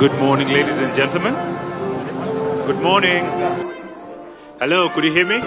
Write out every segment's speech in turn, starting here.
Good morning, ladies and gentlemen. Good morning. Hello, could you hear me?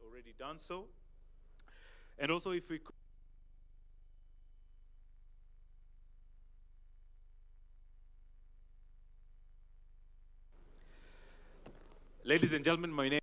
Already done so. And also, if we could, ladies and gentlemen, my name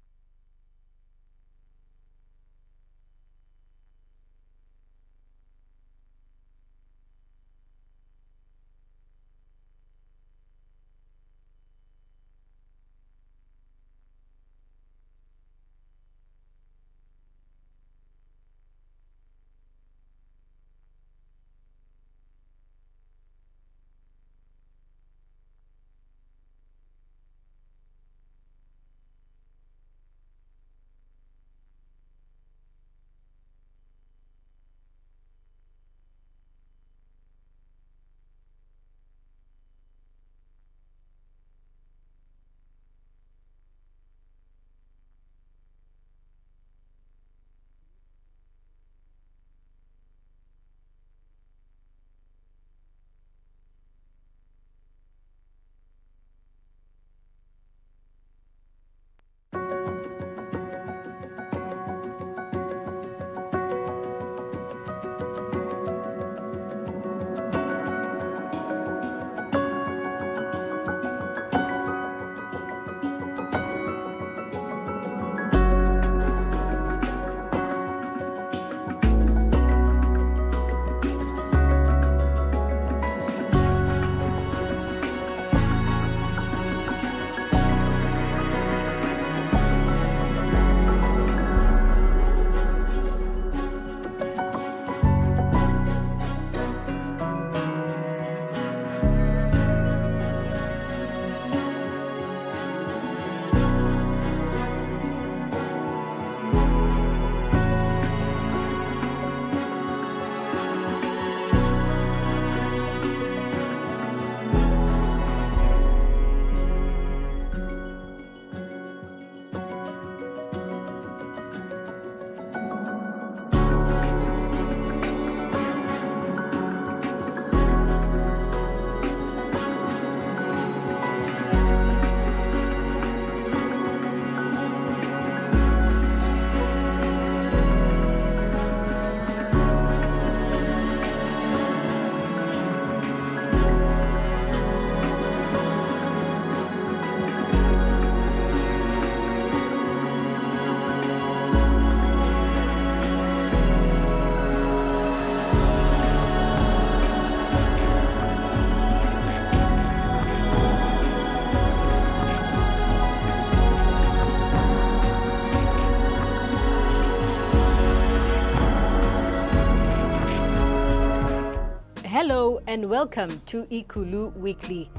Hello and welcome to Eulu Weekly.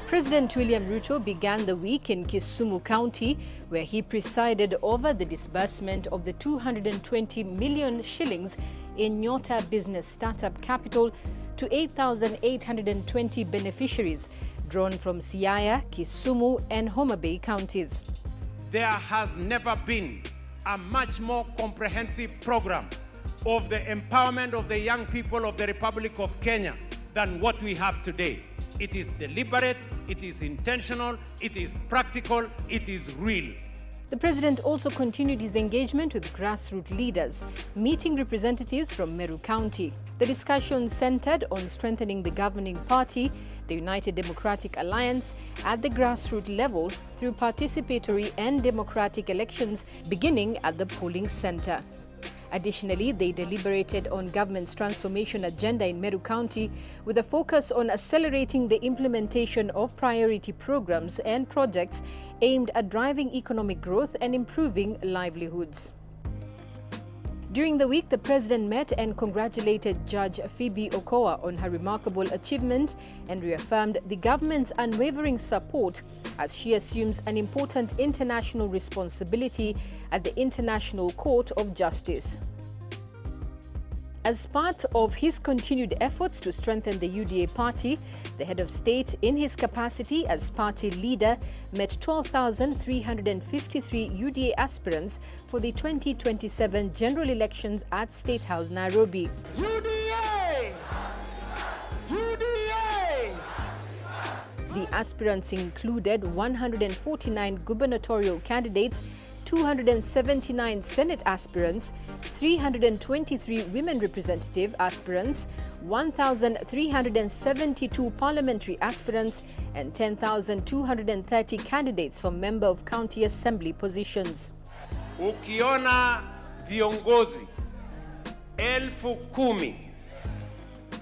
President William Ruto began the week in Kisumu County, where he presided over the disbursement of the 220 million shillings in Nyota Business Startup Capital to 8,820 beneficiaries drawn from Siaya, Kisumu and Homa Bay counties. There has never been a much more comprehensive program of the empowerment of the young people of the Republic of Kenya than what we have today. It is deliberate, it is intentional, it is practical, it is real. The president also continued his engagement with grassroots leaders, meeting representatives from Meru County. The discussion centered on strengthening the governing party, the United Democratic Alliance, at the grassroots level through participatory and democratic elections beginning at the polling center. Additionally, they deliberated on government's transformation agenda in Meru County with a focus on accelerating the implementation of priority programs and projects aimed at driving economic growth and improving livelihoods. During the week, the president met and congratulated Judge Phoebe Okoa on her remarkable achievement and reaffirmed the government's unwavering support as she assumes an important international responsibility at the International Court of Justice. As part of his continued efforts to strengthen the UDA party, the head of state, in his capacity as party leader, met 12,353 UDA aspirants for the 2027 general elections at State House, Nairobi. UDA! UDA! The aspirants included 149 gubernatorial candidates, 279 Senate aspirants, 323 women representative aspirants, 1,372 parliamentary aspirants, and 10,230 candidates for member of county assembly positions. Ukiona viongozi 10,000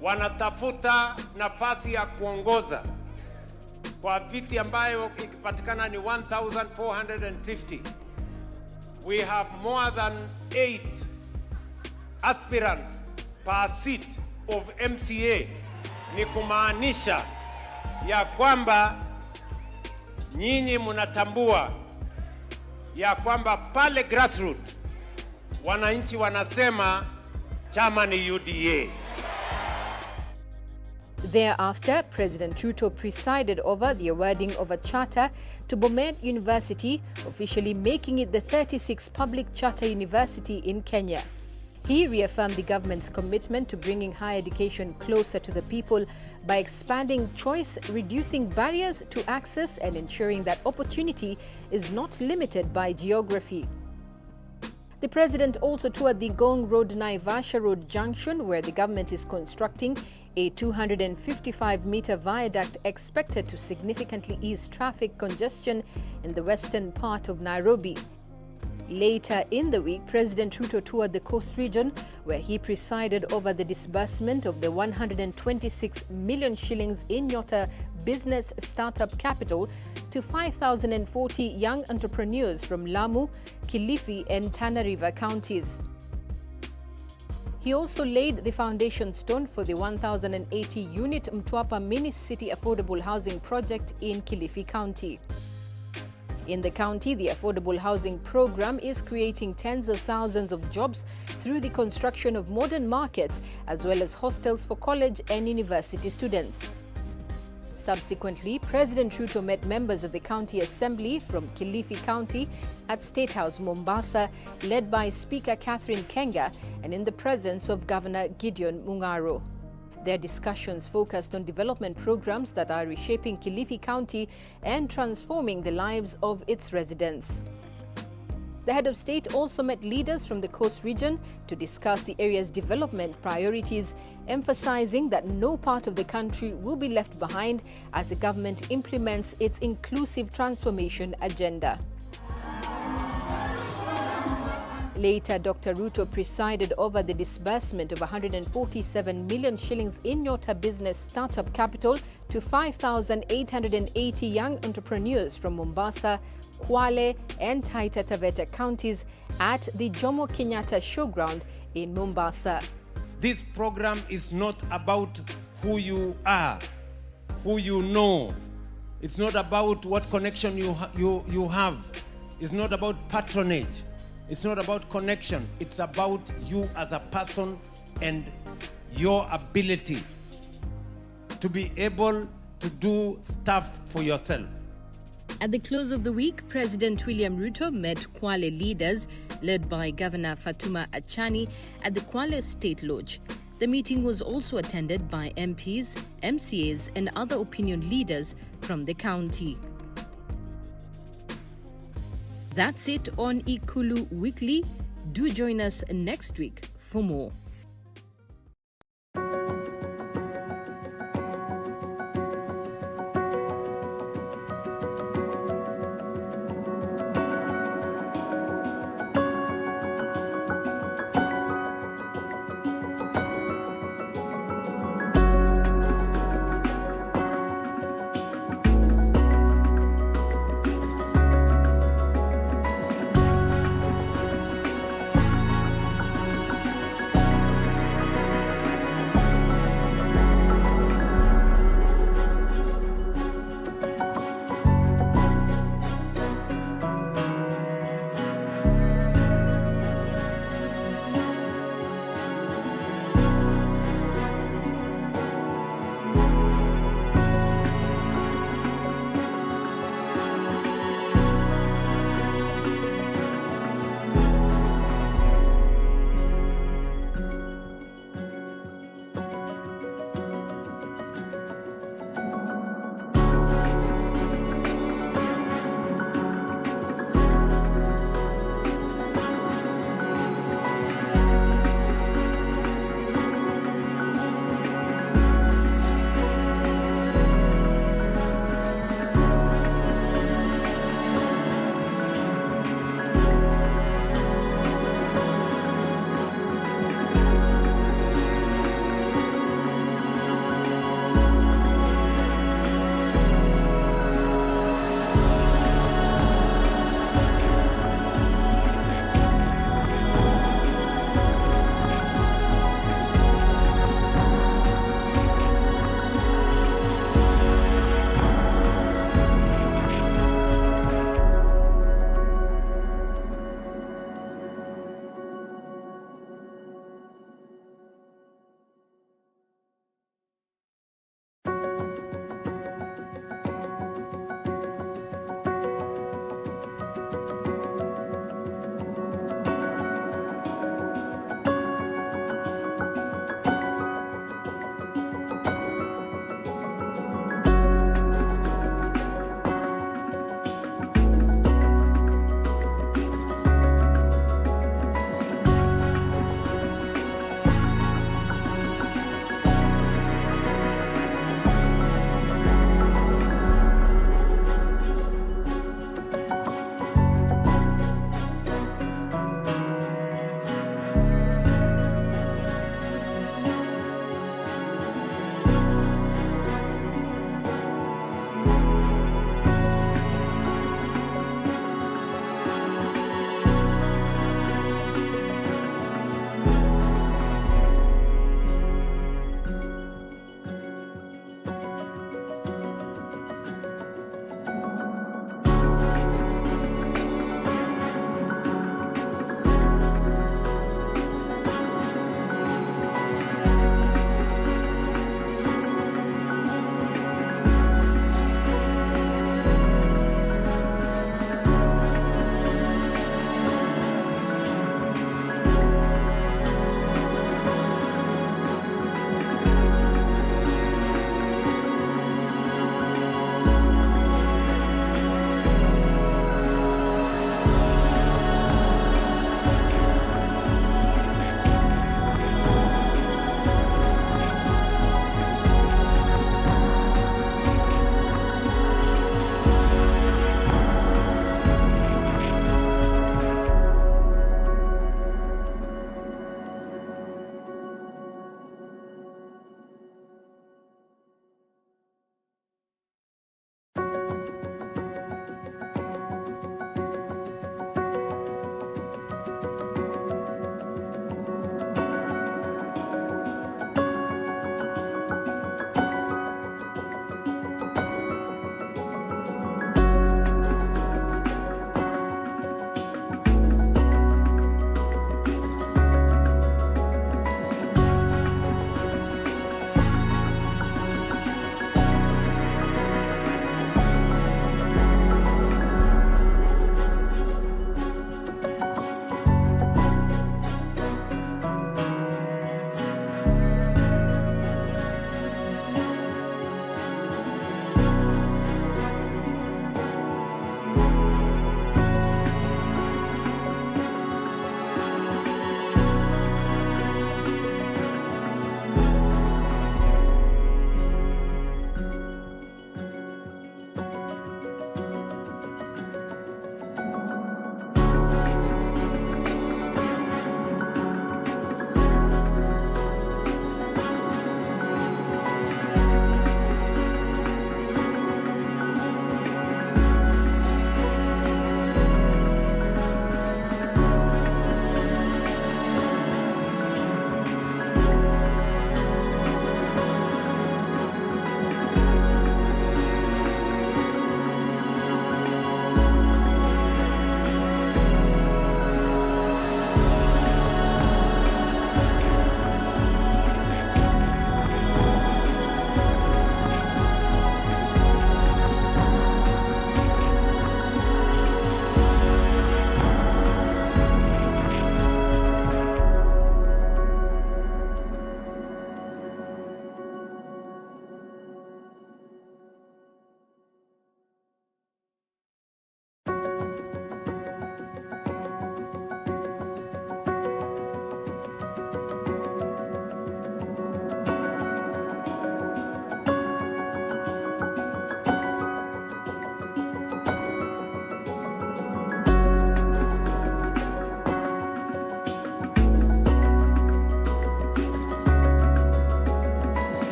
wanatafuta nafasi ya kuongoza kwa viti ambayo ikipatikana ni 1,450. We have more than 8 aspirants per seat of MCA. Ni kumaanisha ya kwamba nyinyi mnatambua ya kwamba pale grassroots wananchi wanasema chama ni UDA. Thereafter, President Ruto presided over the awarding of a charter to Bomet University, officially making it the 36th public charter university in Kenya. He reaffirmed the government's commitment to bringing higher education closer to the people by expanding choice, reducing barriers to access, and ensuring that opportunity is not limited by geography. The president also toured the Gong Road Naivasha Road junction, where the government is constructing a 255-meter viaduct expected to significantly ease traffic congestion in the western part of Nairobi. Later in the week, President Ruto toured the coast region, where he presided over the disbursement of the 126 million shillings in Nyota Business Startup Capital to 5,040 young entrepreneurs from Lamu, Kilifi and Tana River counties. He also laid the foundation stone for the 1,080-unit Mtwapa mini-city affordable housing project in Kilifi County. In the county, the affordable housing program is creating tens of thousands of jobs through the construction of modern markets as well as hostels for college and university students. Subsequently, President Ruto met members of the County Assembly from Kilifi County at State House, Mombasa, led by Speaker Catherine Kenga and in the presence of Governor Gideon Mung'aro. Their discussions focused on development programs that are reshaping Kilifi County and transforming the lives of its residents. The head of state also met leaders from the coast region to discuss the area's development priorities, emphasizing that no part of the country will be left behind as the government implements its inclusive transformation agenda. Later, Dr. Ruto presided over the disbursement of 147 million shillings in Nyota Business Startup Capital to 5,880 young entrepreneurs from Mombasa, Kwale and Taita Taveta counties at the Jomo Kenyatta Showground in Mombasa. This program is not about who you are, who you know. It's not about what connection you have. It's not about patronage. It's not about connection. It's about you as a person and your ability to be able to do stuff for yourself. At the close of the week, President William Ruto met Kwale leaders led by Governor Fatuma Achani at the Kwale State Lodge. The meeting was also attended by MPs, MCAs and other opinion leaders from the county. That's it on Eulu Weekly. Do join us next week for more.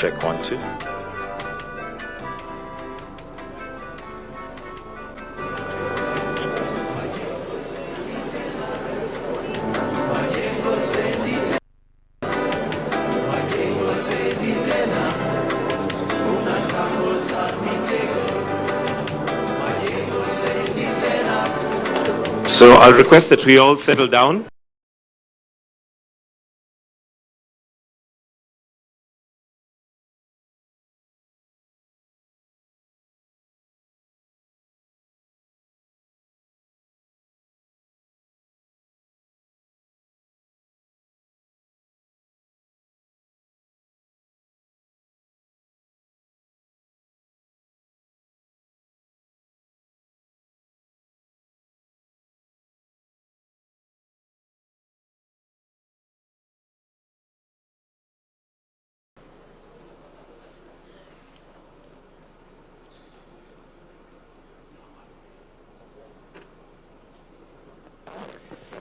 Check 1, 2. So I'll request that we all settle down.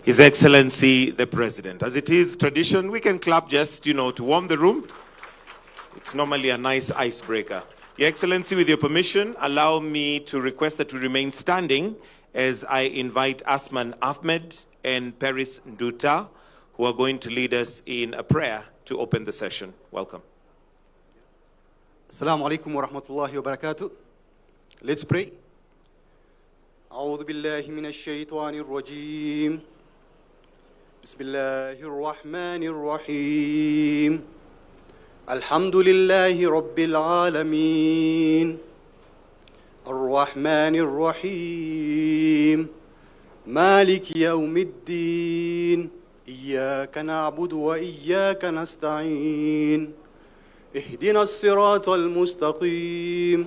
His Excellency the President. As it is tradition, we can clap just, to warm the room. It's normally a nice icebreaker. Your Excellency, with your permission, allow me to request that we remain standing as I invite Asman Ahmed and Paris Nduta, who are going to lead us in a prayer to open the session. Welcome. Assalamu alaikum wa rahmatullahi wa barakatuh. Let's pray. أعوذ بالله من الشيطان الرجيم. بسم الله الرحمن الرحيم. الحمد لله رب العالمين. الرحمن الرحيم. مالك يوم الدين. إياك نعبد وإياك نستعين. اهدنا الصراط المستقيم.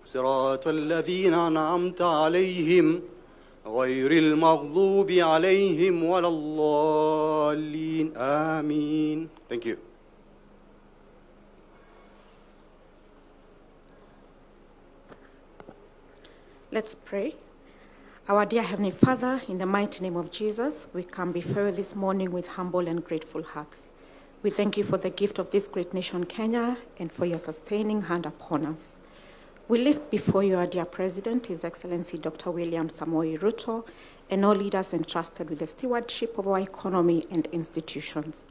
صراط الذين أنعمت عليهم غير المغضوب عليهم ولا الضالين آمين. Thank you. Let's pray. Our dear Heavenly Father, in the mighty name of Jesus, we come before you this morning with humble and grateful hearts. We thank you for the gift of this great nation, Kenya, and for your sustaining hand upon us. We lift before you our dear President, His Excellency Dr. William Samoei Ruto, and all leaders entrusted with the stewardship of our economy and institutions.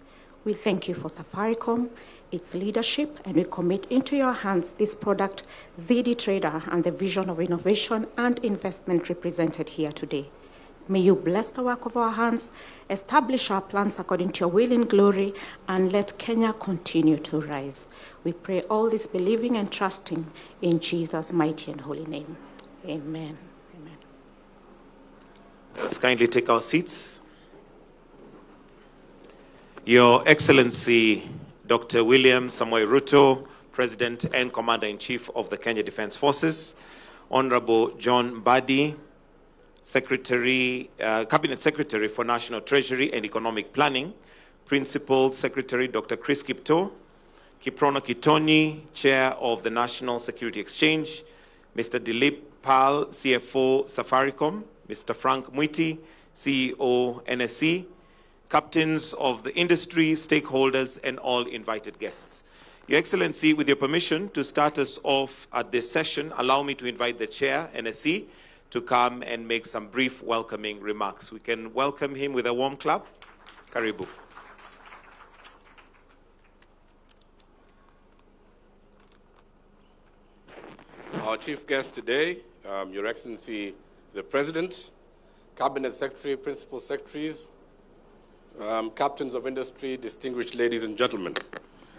We thank you for Safaricom, its leadership, and we commit into your hands this product, Ziidi Trader, and the vision of innovation and investment represented here today. May you bless the work of our hands, establish our plans according to your will in glory, and let Kenya continue to rise. We pray all this believing and trusting in Jesus' mighty and holy name. Amen. Amen. Let's kindly take our seats. Your Excellency, Dr. William Samoei Ruto, President and Commander-in-Chief of the Kenya Defence Forces, Honorable John Mbadi, Cabinet Secretary for National Treasury and Economic Planning, Principal Secretary Dr. Chris Kipto, Kiprono Kitoni, Chair of the National Security Exchange, Mr. Dilip Pal, CFO Safaricom, Mr. Frank Mwiti, CEO NSE, captains of the industry, stakeholders, and all invited guests. Your Excellency, with your permission to start us off at this session, allow me to invite the Chair, NSE, to come and make some brief welcoming remarks. We can welcome him with a warm clap. Karibu. Our chief guest today, Your Excellency, the President, Cabinet Secretary, Principal Secretaries, captains of industry, distinguished ladies and gentlemen.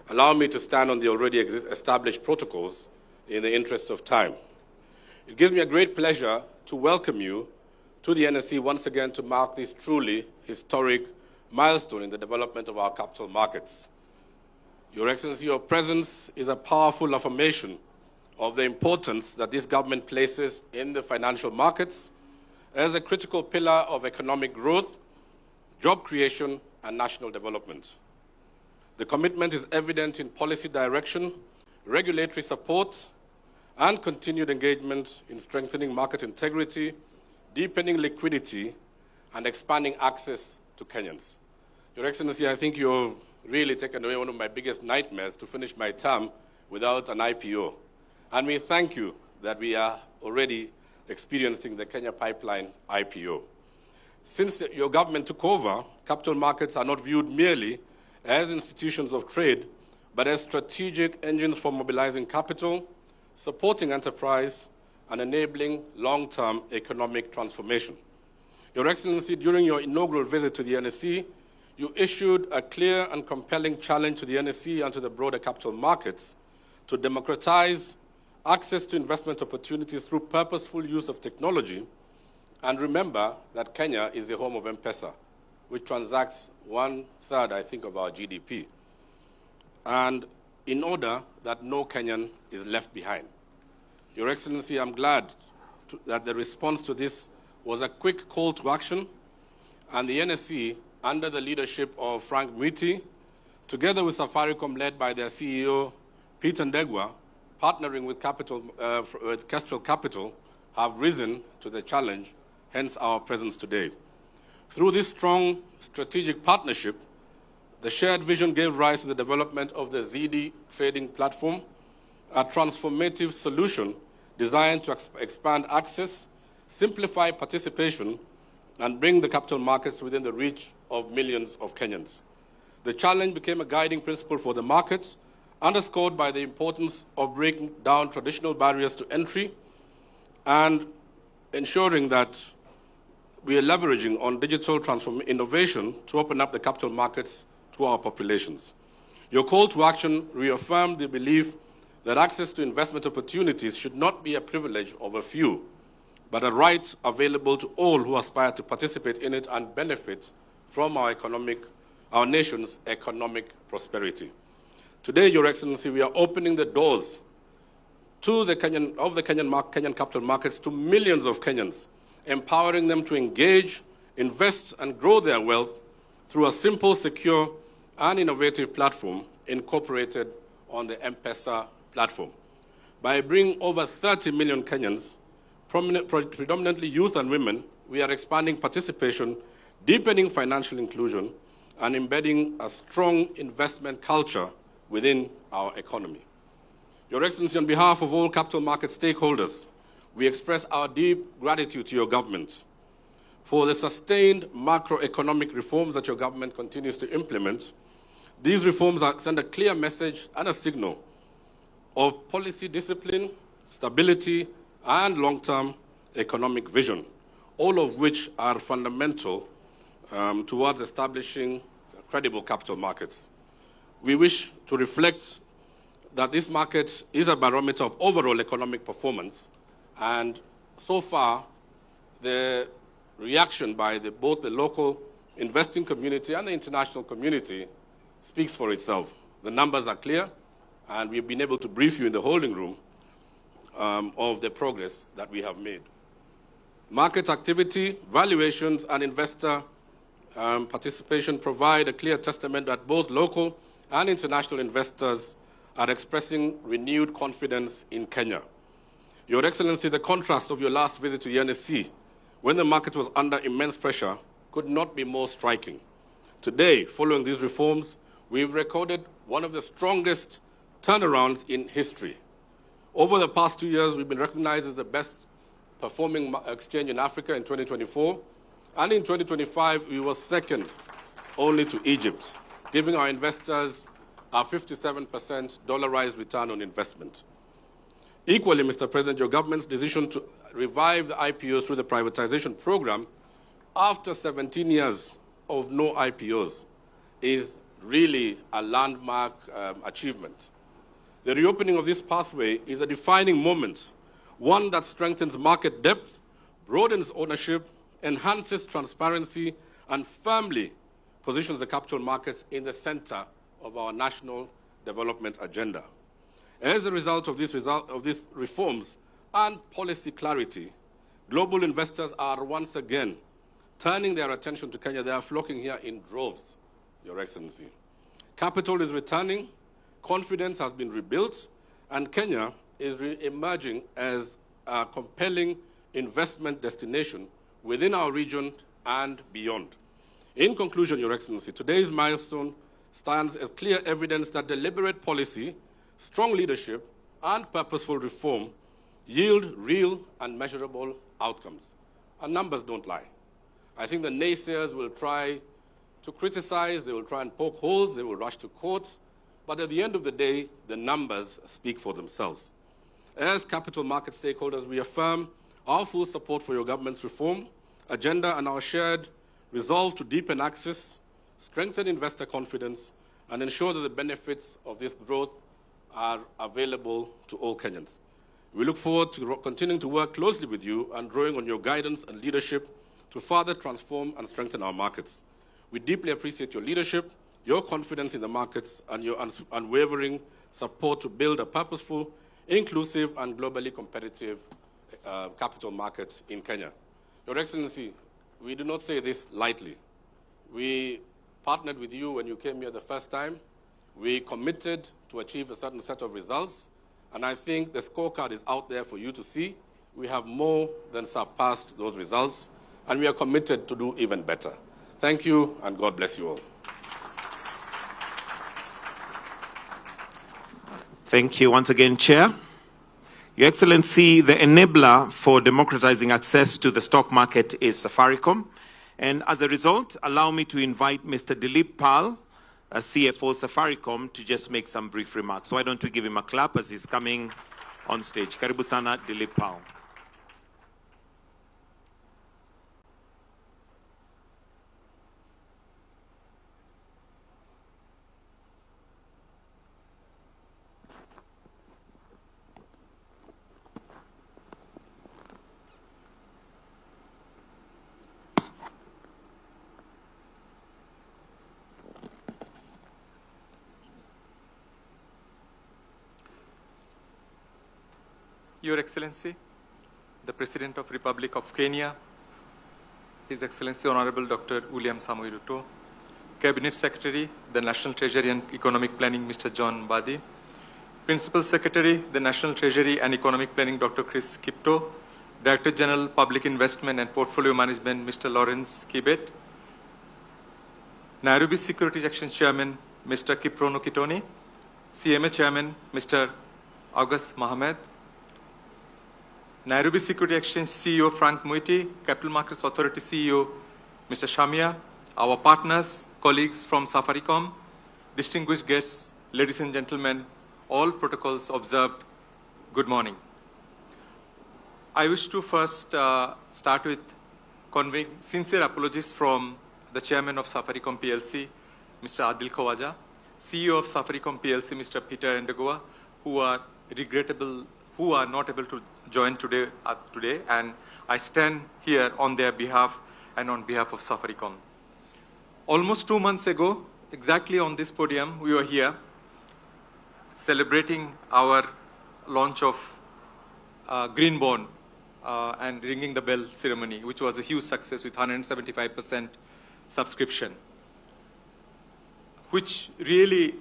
Allow me to stand on the already established protocols in the interest of time. It gives me a great pleasure to welcome you to the NSE once again to mark this truly historic milestone in the development of our capital markets. Your Excellency, your presence is a powerful affirmation of the importance that this government places in the financial markets as a critical pillar of economic growth, job creation, and national development. The commitment is evident in policy direction, regulatory support, and continued engagement in strengthening market integrity, deepening liquidity, and expanding access to Kenyans. Your Excellency, I think you've really taken away one of my biggest nightmares to finish my term without an IPO. And we thank you that we are already experiencing the Kenya Pipeline IPO. Since your government took over, capital markets are not viewed merely as institutions of trade, but as strategic engines for mobilizing capital, supporting enterprise, and enabling long-term economic transformation. Your Excellency, during your inaugural visit to the NSE, you issued a clear and compelling challenge to the NSE and to the broader capital markets to democratize access to investment opportunities through purposeful use of technology. And remember that Kenya is the home of M-Pesa, which transacts 1/3, I think, of our GDP. And in order that no Kenyan is left behind. Your Excellency, I'm glad that the response to this was a quick call to action, and the NSE, under the leadership of Frank Mwiti, together with Safaricom, led by their CEO, Peter Ndegwa, partnering with Kestrel Capital, have risen to the challenge, hence our presence today. Through this strong strategic partnership, the shared vision gave rise to the development of the Ziidi trading platform, a transformative solution designed to expand access, simplify participation, and bring the capital markets within the reach of millions of Kenyans. The challenge became a guiding principle for the markets, underscored by the importance of breaking down traditional barriers to entry and ensuring that we are leveraging on digital innovation to open up the capital markets to our populations. Your call to action reaffirmed the belief that access to investment opportunities should not be a privilege of a few, but a right available to all who aspire to participate in it and benefit from our nation's economic prosperity. Today, Your Excellency, we are opening the doors to the Kenyan capital markets to millions of Kenyans, empowering them to engage, invest, and grow their wealth through a simple, secure, and innovative platform incorporated on the M-Pesa platform. By bringing over 30 million Kenyans, predominantly youth and women, we are expanding participation, deepening financial inclusion, and embedding a strong investment culture within our economy. Your Excellency, on behalf of all capital market stakeholders, we express our deep gratitude to your government for the sustained macroeconomic reforms that your government continues to implement. These reforms send a clear message and a signal of policy discipline, stability, and long-term economic vision, all of which are fundamental towards establishing credible capital markets. We wish to reflect that this market is a barometer of overall economic performance, and so far, the reaction by both the local investing community and the international community speaks for itself. The numbers are clear, and we've been able to brief you in the holding room of the progress that we have made. Market activity, valuations, and investor participation provide a clear testament that both local and international investors are expressing renewed confidence in Kenya. Your Excellency, the contrast of your last visit to the NSE, when the market was under immense pressure, could not be more striking. Today, following these reforms, we've recorded one of the strongest turnarounds in history. Over the past 2 years, we've been recognized as the best performing exchange in Africa in 2024, and in 2025, we were second only to Egypt, giving our investors a 57% dollarized return on investment. Equally, Mr. President, your government's decision to revive the IPOs through the privatization program after 17 years of no IPOs is really a landmark achievement. The reopening of this pathway is a defining moment, one that strengthens market depth, broadens ownership, enhances transparency, and firmly positions the capital markets in the center of our national development agenda. As a result of these reforms and policy clarity, global investors are once again turning their attention to Kenya. They are flocking here in droves, Your Excellency. Capital is returning, confidence has been rebuilt, and Kenya is emerging as a compelling investment destination within our region and beyond. In conclusion, Your Excellency, today's milestone stands as clear evidence that deliberate policy, strong leadership, and purposeful reform yield real and measurable outcomes. And numbers don't lie. I think the naysayers will try to criticize, they will try and poke holes, they will rush to court, but at the end of the day, the numbers speak for themselves. As capital market stakeholders, we affirm our full support for your government's reform agenda and our shared resolve to deepen access, strengthen investor confidence, and ensure that the benefits of this growth are available to all Kenyans. We look forward to continuing to work closely with you and drawing on your guidance and leadership to further transform and strengthen our markets. We deeply appreciate your leadership, your confidence in the markets, and your unwavering support to build a purposeful, inclusive, and globally competitive capital market in Kenya. Your Excellency, we do not say this lightly. We partnered with you when you came here the first time. We committed to achieve a certain set of results, and I think the scorecard is out there for you to see. We have more than surpassed those results, and we are committed to do even better. Thank you, and God bless you all. Thank you once again, Chair. Your Excellency, the enabler for democratizing access to the stock market is Safaricom. And as a result, allow me to invite Mr. Dilip Pal, CFO Safaricom, to just make some brief remarks. So why don't we give him a clap as he's coming on stage. Karibu sana, Dilip Pal. Your Excellency, the President of Republic of Kenya, His Excellency Honorable Dr. William Samoei Ruto, Cabinet Secretary, the National Treasury and Economic Planning, Mr. John Mbadi, Principal Secretary, the National Treasury and Economic Planning, Dr. Chris Kipto, Director General, Public Investment and Portfolio Management, Mr. Lawrence Kibet, Nairobi Securities Exchange Chairman, Mr. Kiprono Kitoni, CMA Chairman, Mr. August Mohamed, Nairobi Securities Exchange CEO Frank Muiti, Capital Markets Authority CEO Mr. Shamia, our partners, colleagues from Safaricom, distinguished guests, ladies and gentlemen, all protocols observed, good morning. I wish to first start with conveying sincere apologies from the Chairman of Safaricom PLC, Mr. Adil Khawaja, CEO of Safaricom PLC, Mr. Peter Endegoa, who are not able to join today, and I stand here on their behalf and on behalf of Safaricom. Almost 2 months ago, exactly on this podium, we were here celebrating our launch of Green Bond and ringing the bell ceremony, which was a huge success with 175% subscription, which really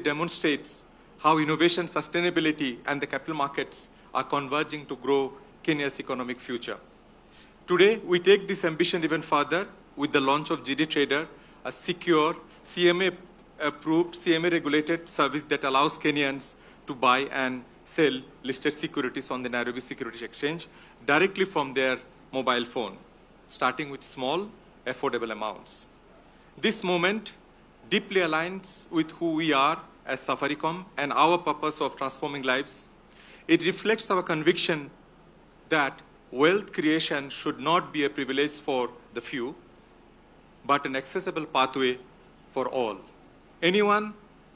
demonstrates how innovation, sustainability, and the capital markets are converging to grow Kenya's economic future. Today, we take this ambition even further with the launch of Ziidi Trader, a secure, CMA-approved, CMA-regulated service that allows Kenyans to buy and sell listed securities on the Nairobi Securities Exchange directly from their mobile phone, starting with small, affordable amounts. This moment deeply aligns with who we are as Safaricom and our purpose of transforming lives. It reflects our conviction that wealth creation should not be a privilege for the few, but an accessible pathway for all. Anyone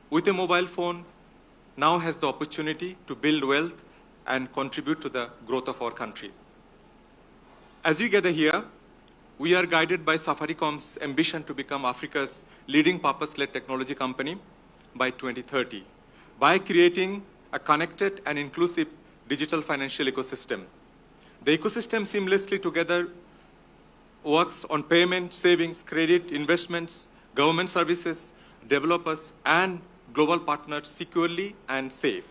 with a mobile phone now has the opportunity to build wealth and contribute to the growth of our country. As we gather here, we are guided by Safaricom's ambition to become Africa's leading purpose-led technology company by 2030 by creating a connected and inclusive digital financial ecosystem. The ecosystem seamlessly together works on payment, savings, credit, investments, government services, developers, and global partners securely and safe.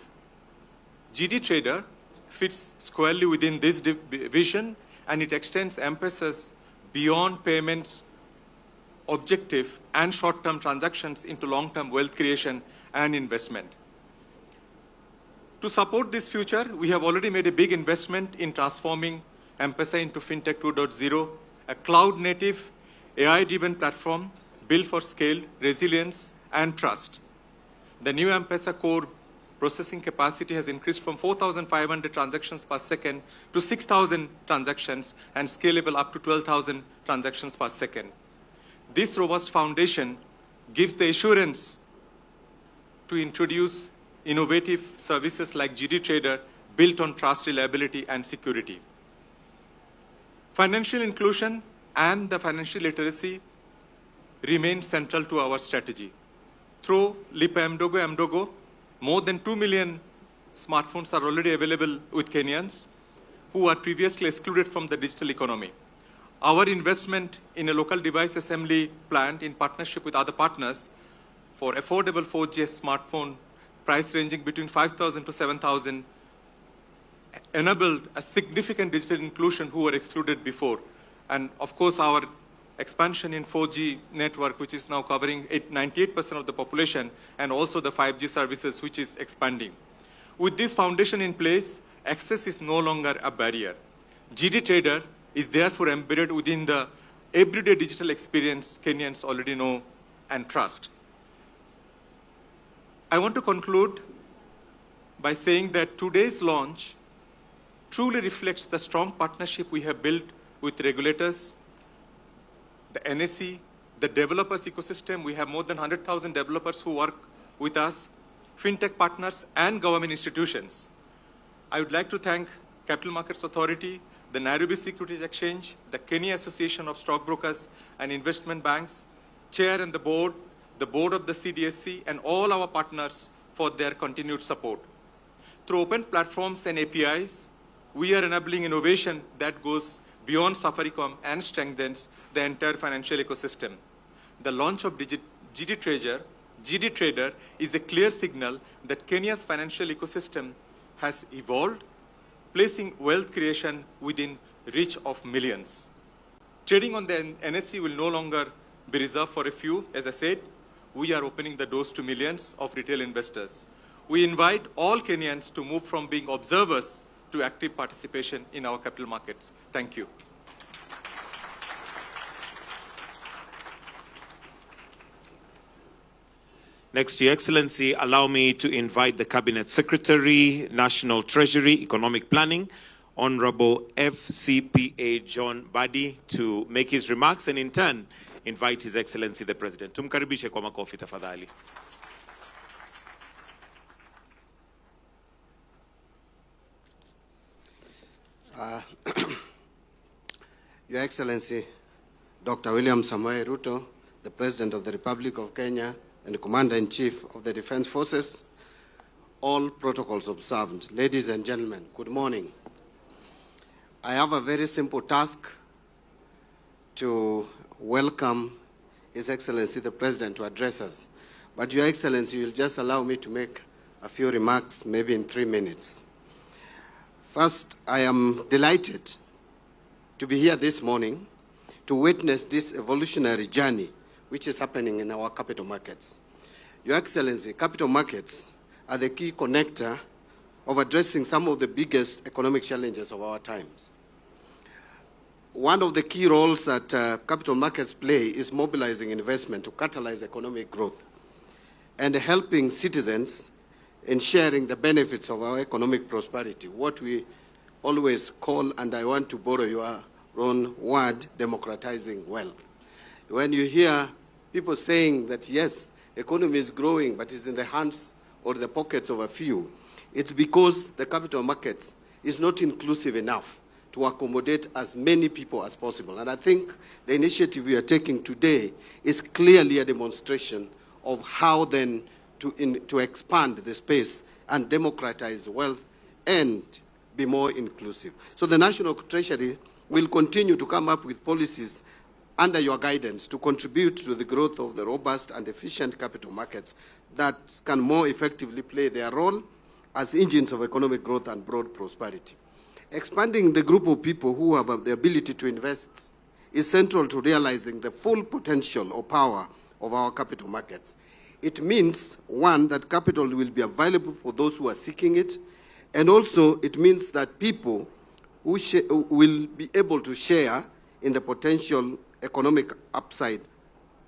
Ziidi Trader fits squarely within this vision, and it extends emphasis beyond payments, objective, and short-term transactions into long-term wealth creation and investment. To support this future, we have already made a big investment in transforming M-Pesa into FinTech 2.0, a cloud-native, AI-driven platform built for scale, resilience, and trust. The new M-Pesa core processing capacity has increased from 4,500 transactions per second to 6,000 transactions and scalable up to 12,000 transactions per second. This robust foundation gives the assurance to introduce innovative services like Ziidi Trader built on trust, reliability, and security. Financial inclusion and the financial literacy remain central to our strategy. Through Lipa Mdogo, more than 2 million smartphones are already available with Kenyans who are previously excluded from the digital economy. Our investment in a local device assembly plant in partnership with other partners for affordable 4G smartphone price ranging between 5,000 to 7,000 enabled a significant digital inclusion who were excluded before. And of course, our expansion in 4G network, which is now covering 98% of the population, and also the 5G services, which is expanding. With this foundation in place, access is no longer a barrier. Ziidi Trader is therefore embedded within the everyday digital experience Kenyans already know and trust. I want to conclude by saying that today's launch truly reflects the strong partnership we have built with regulators, the NSE, the developers ecosystem. We have more than 100,000 developers who work with us, fintech partners, and government institutions. I would like to thank Capital Markets Authority, the Nairobi Securities Exchange, the Kenya Association of Stockbrokers and Investment Banks, Chair and the board of the CDSC, and all our partners for their continued support. Through open platforms and APIs, we are enabling innovation that goes beyond Safaricom and strengthens the entire financial ecosystem. The launch of Ziidi Trader is a clear signal that Kenya's financial ecosystem has evolved, placing wealth creation within reach of millions. Trading on the NSE will no longer be reserved for a few. As I said, we are opening the doors to millions of retail investors. We invite all Kenyans to move from being observers to active participation in our capital markets. Thank you. Next, Your Excellency, allow me to invite the Cabinet Secretary, National Treasury, Economic Planning, Honorable FCPA John Badi, to make his remarks, and in turn, invite His Excellency the President. Tumkaribishe kwa makofi tafadhali. Your Excellency, Dr. William Samoei Ruto, the President of the Republic of Kenya and the Commander-in-Chief of the Defense Forces, all protocols observed. Ladies and gentlemen, good morning. I have a very simple task to welcome His Excellency the President to address us. But Your Excellency, you'll just allow me to make a few remarks, maybe in 3 minutes. First, I am delighted to be here this morning to witness this evolutionary journey which is happening in our capital markets. Your Excellency, capital markets are the key connector of addressing some of the biggest economic challenges of our times. One of the key roles that capital markets play is mobilizing investment to catalyze economic growth and helping citizens in sharing the benefits of our economic prosperity, what we always call, and I want to borrow your own word, democratizing wealth. When you hear people saying that, yes, economy is growing, but it's in the hands or the pockets of a few, it's because the capital markets is not inclusive enough to accommodate as many people as possible. And I think the initiative we are taking today is clearly a demonstration of how then to expand the space and democratize wealth and be more inclusive. So the National Treasury will continue to come up with policies under your guidance to contribute to the growth of the robust and efficient capital markets that can more effectively play their role as engines of economic growth and broad prosperity. Expanding the group of people who have the ability to invest is central to realizing the full potential or power of our capital markets. It means, one, that capital will be available for those who are seeking it, And also, it means that people who will be able to share in the potential economic upside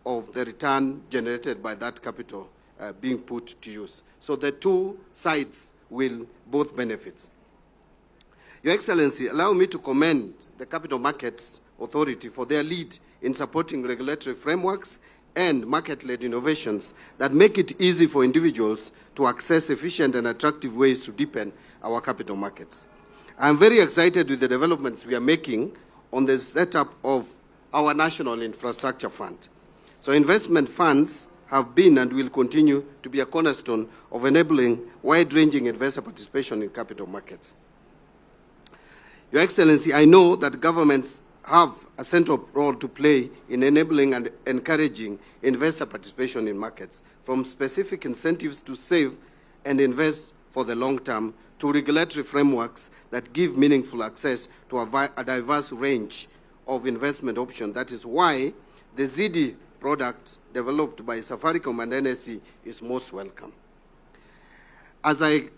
of the return generated by that capital being put to use. So the two sides will both benefit. Your Excellency, allow me to commend the Capital Markets Authority for their lead in supporting regulatory frameworks and market-led innovations that make it easy for individuals to access efficient and attractive ways to deepen our capital markets. I'm very excited with the developments we are making on the setup of our National Infrastructure Fund. So investment funds have been and will continue to be a cornerstone of enabling wide-ranging investor participation in capital markets. Your Excellency, I know that governments have a central role to play in enabling and encouraging investor participation in markets, from specific incentives to save and invest for the long term to regulatory frameworks that give meaningful access to a diverse range of investment options. That is why the Ziidi product developed by Safaricom and NSE is most welcome. As I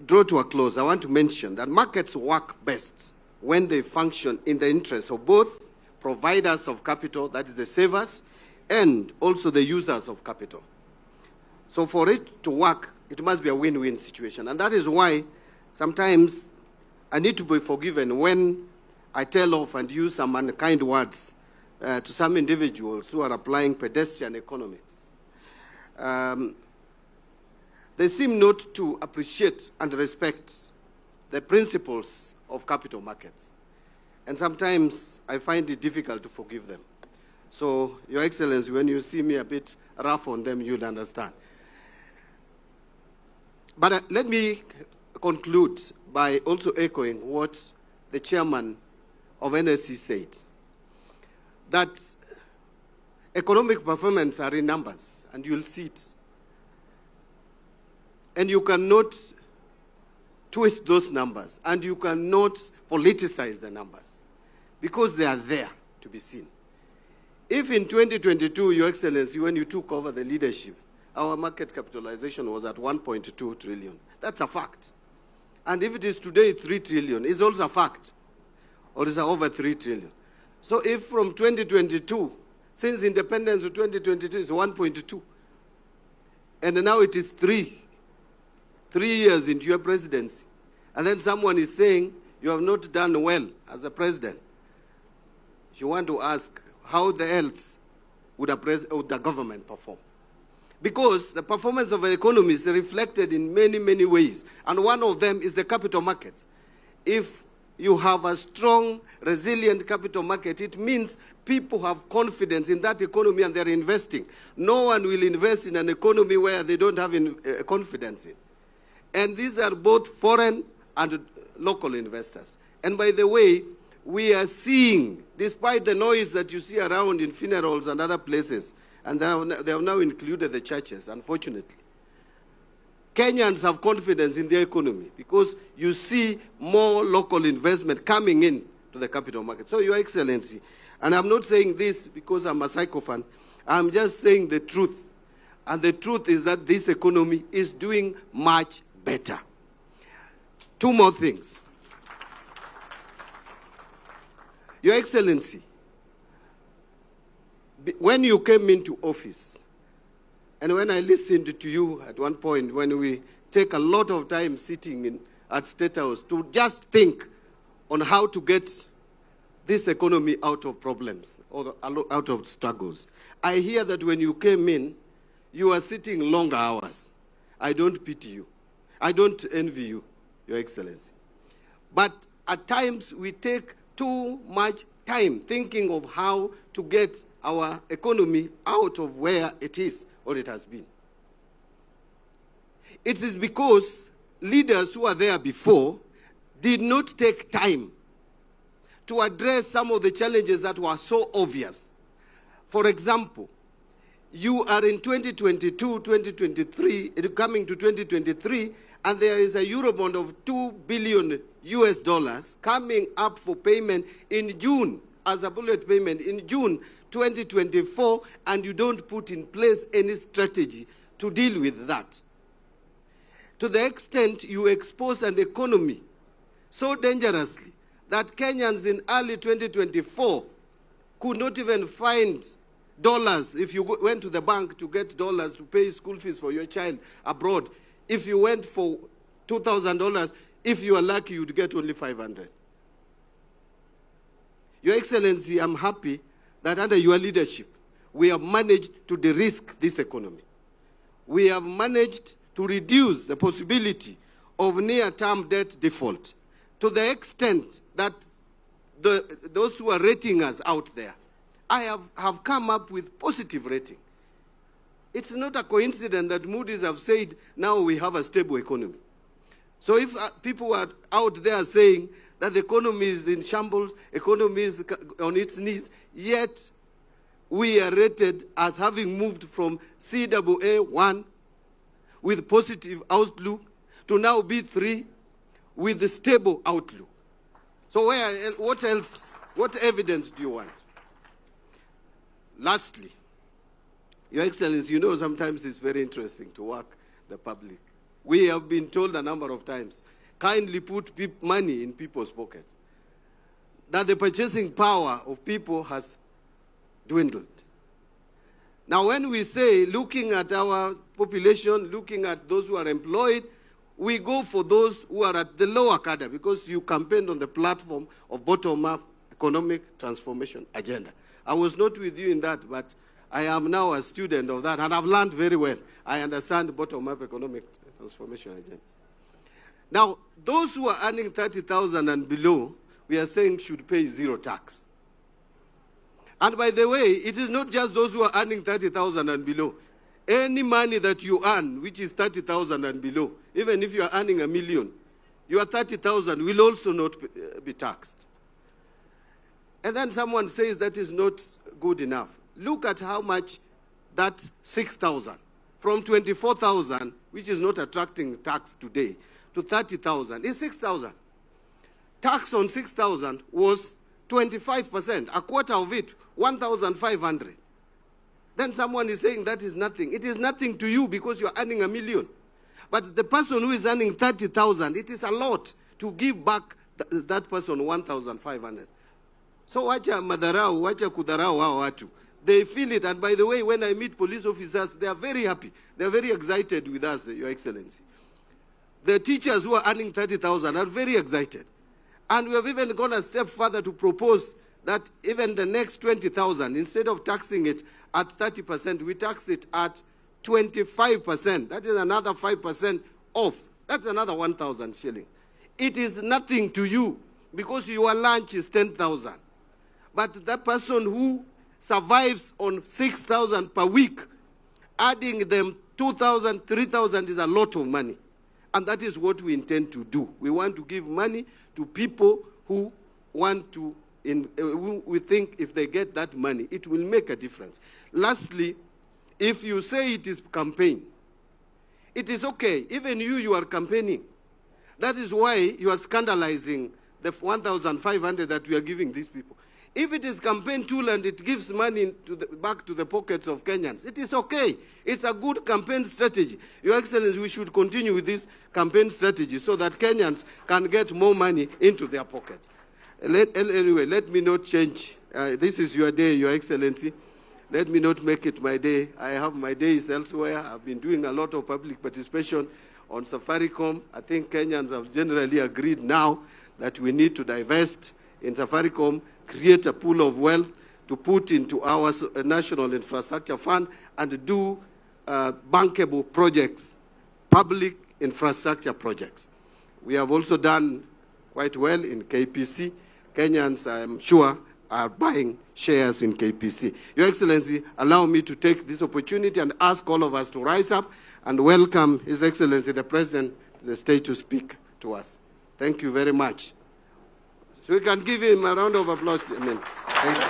draw to a close, I want to mention that markets work best when they function in the interests of both providers of capital, that is the savers, and also the users of capital. So for it to work, it must be a win-win situation. And that is why sometimes I need to be forgiven when I tell off and use some unkind words to some individuals who are applying pedestrian economics. They seem not to appreciate and respect the principles of capital markets. And sometimes I find it difficult to forgive them. So, Your Excellency, when you see me a bit rough on them, you'll understand. But let me conclude by also echoing what the chairman of NSE said, that economic performance are in numbers, and you'll see it. And you cannot twist those numbers, and you cannot politicize the numbers, because they are there to be seen. If in 2022, Your Excellency, when you took over the leadership, our market capitalization was at 1.2 trillion, that's a fact. And if it is today 3 trillion, it's also a fact, or is over 3 trillion. So if from 2022, since independence to 2022 is 1.2, and now it is 3 years into your presidency, and then someone is saying you have not done well as a president, you want to ask how else would the government perform? Because the performance of the economy is reflected in many, many ways, and one of them is the capital markets. If you have a strong, resilient capital market, it means people have confidence in that economy and they're investing. No one will invest in an economy where they don't have confidence in. And these are both foreign and local investors. And by the way, we are seeing, despite the noise that you see around in funerals and other places, and they have now included the churches, unfortunately, Kenyans have confidence in their economy because you see more local investment coming in to the capital market. So, Your Excellency, and I'm not saying this because I'm a sycophant, I'm just saying the truth. And the truth is that this economy is doing much better. Two more things. Your Excellency, when you came into office, and when I listened to you at one point, when we take a lot of time sitting at State House to just think on how to get this economy out of problems or out of struggles, I hear that when you came in, you are sitting longer hours. I don't pity you. I don't envy you, Your Excellency. But at times we take too much time thinking of how to get our economy out of where it is or it has been. It is because leaders who were there before did not take time to address some of the challenges that were so obvious. For example, you are in 2022, 2023, coming to 2023, and there is a Eurobond of $2 billion coming up for payment in June, as a bullet payment in June 2024, and you don't put in place any strategy to deal with that. to the extent you expose an economy so dangerously that Kenyans in early 2024 could not even find dollars if you went to the bank to get dollars to pay school fees for your child abroad. If you went for $2,000, if you are lucky, you'd get only 500. Your Excellency, I'm happy that under your leadership, we have managed to de-risk this economy. We have managed to reduce the possibility of near-term debt default to the extent that those who are rating us out there, I have come up with positive rating. It's not a coincidence that Moody's have said now we have a stable economy. So if people are out there saying that the economy is in shambles, economy is on its knees, yet we are rated as having moved from CAA1 with positive outlook to now B3 with a stable outlook. So what else, what evidence do you want? Lastly, Your Excellency, you know sometimes it's very interesting to work the public. We have been told a number of times, kindly put money in people's pockets, that the purchasing power of people has dwindled. Now when we say, looking at our population, looking at those who are employed, we go for those who are at the lower cadre because you campaigned on the platform of bottom-up economic transformation agenda. I was not with you in that, but I am now a student of that, and I've learned very well. I understand the bottom-up economic transformation agenda. Now, those who are earning 30,000 and below, we are saying should pay zero tax. And by the way, it is not just those who are earning 30,000 and below. Any money that you earn, which is 30,000 and below, even if you are earning $1 million, your 30,000 will also not be taxed. And then someone says that is not good enough. Look at how much that 6,000, from 24,000, which is not attracting tax today, to 30,000, is 6,000. Tax on 6,000 was 25%, a quarter of it, 1,500. Then someone is saying that is nothing. It is nothing to you because you are earning $1 million. But the person who is earning 30,000, it is a lot to give back that person 1,500. So wacha madharau, wacha kudharau hao watu. They feel it, and by the way, when I meet police officers, they are very happy. They are very excited with us, Your Excellency. The teachers who are earning 30,000 are very excited. And we have even gone a step further to propose that even the next 20,000, instead of taxing it at 30%, we tax it at 25%. That is another 5% off. That's another 1,000 shillings. It is nothing to you because your lunch is 10,000. But that person who survives on 6,000 per week, adding them 2,000, 3,000 is a lot of money. And that is what we intend to do. We want to give money to people who want to, we think if they get that money, it will make a difference. Lastly, if you say it is campaign, it is okay. Even you are campaigning. That is why you are scandalizing the 1,500 that we are giving these people. If it is campaign tool and it gives money back to the pockets of Kenyans, it is okay. It's a good campaign strategy. Your Excellency, we should continue with this campaign strategy so that Kenyans can get more money into their pockets. Anyway, let me not change. This is your day, Your Excellency. Let me not make it my day. I have my days elsewhere. I've been doing a lot of public participation on Safaricom. I think Kenyans have generally agreed now that we need to divest in Safaricom, create a pool of wealth to put into our national infrastructure fund and do bankable projects, public infrastructure projects. We have also done quite well in KPC. Kenyans, I'm sure, are buying shares in KPC. Your Excellency, allow me to take this opportunity and ask all of us to rise up and welcome His Excellency, the President of the state, to speak to us. Thank you very much. So we can give him a round of applause. Amen. Thank you.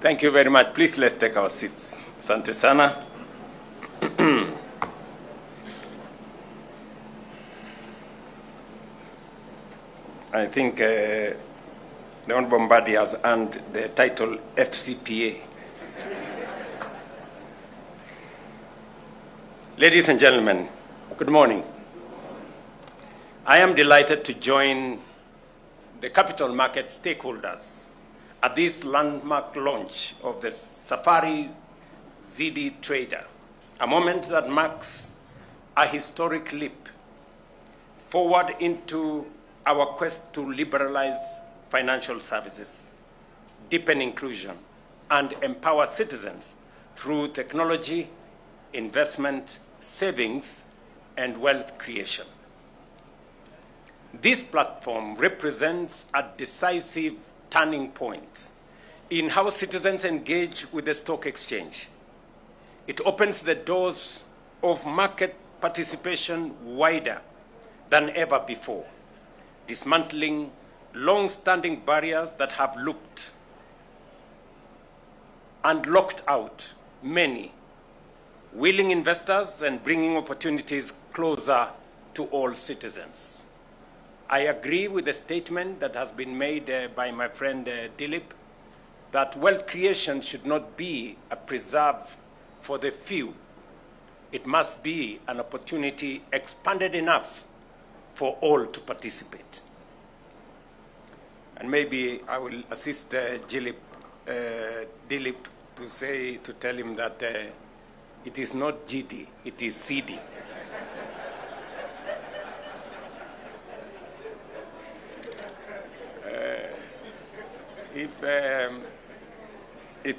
Thank you very much. Please, let's take our seats. Asante sana. I think the Honorable Mbadi has earned the title FCPA. Ladies and gentlemen, good morning. I am delighted to join the capital market stakeholders at this landmark launch of the Safaricom Ziidi Trader, a moment that marks a historic leap forward into our quest to liberalize financial services, deepen inclusion, and empower citizens through technology, investment, savings, and wealth creation. This platform represents a decisive turning point in how citizens engage with the stock exchange. It opens the doors of market participation wider than ever before, dismantling long-standing barriers that have looked and locked out many willing investors and bringing opportunities closer to all citizens. I agree with the statement that has been made by my friend Dilip, that wealth creation should not be a preserve for the few. It must be an opportunity expanded enough for all to participate. And maybe I will assist Dilip to tell him that it is not GD, it is CD. If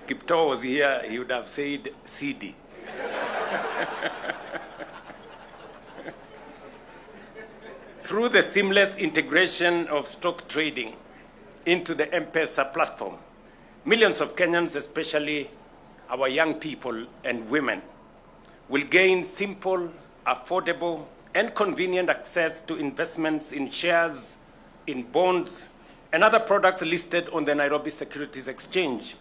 Kipto was here, he would have said CD. Through the seamless integration of stock trading into the M-Pesa platform, millions of Kenyans, especially our young people and women, will gain simple, affordable, and convenient access to investments in shares, in bonds, and other products listed on the Nairobi Securities Exchange,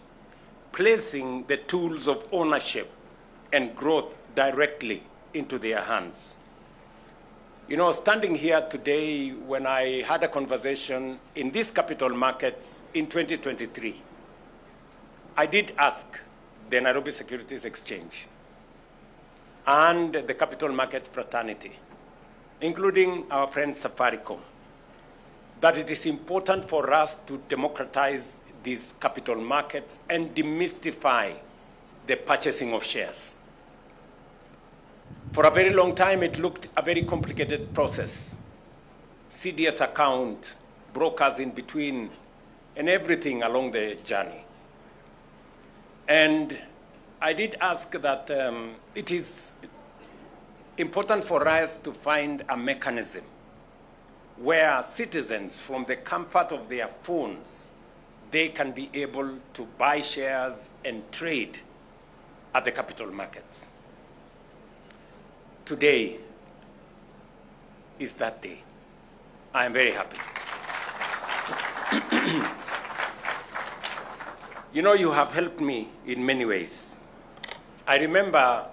placing the tools of ownership and growth directly into their hands. You know, standing here today, when I had a conversation in these capital markets in 2023, I did ask the Nairobi Securities Exchange and the capital markets fraternity, including our friend Safaricom, that it is important for us to democratize these capital markets and demystify the purchasing of shares. For a very long time, it looked a very complicated process. CDS account, brokers in between, and everything along the journey. And I did ask that it is important for us to find a mechanism where citizens, from the comfort of their phones, they can be able to buy shares and trade at the capital markets. Today is that day. I am very happy. You know, you have helped me in many ways. I remember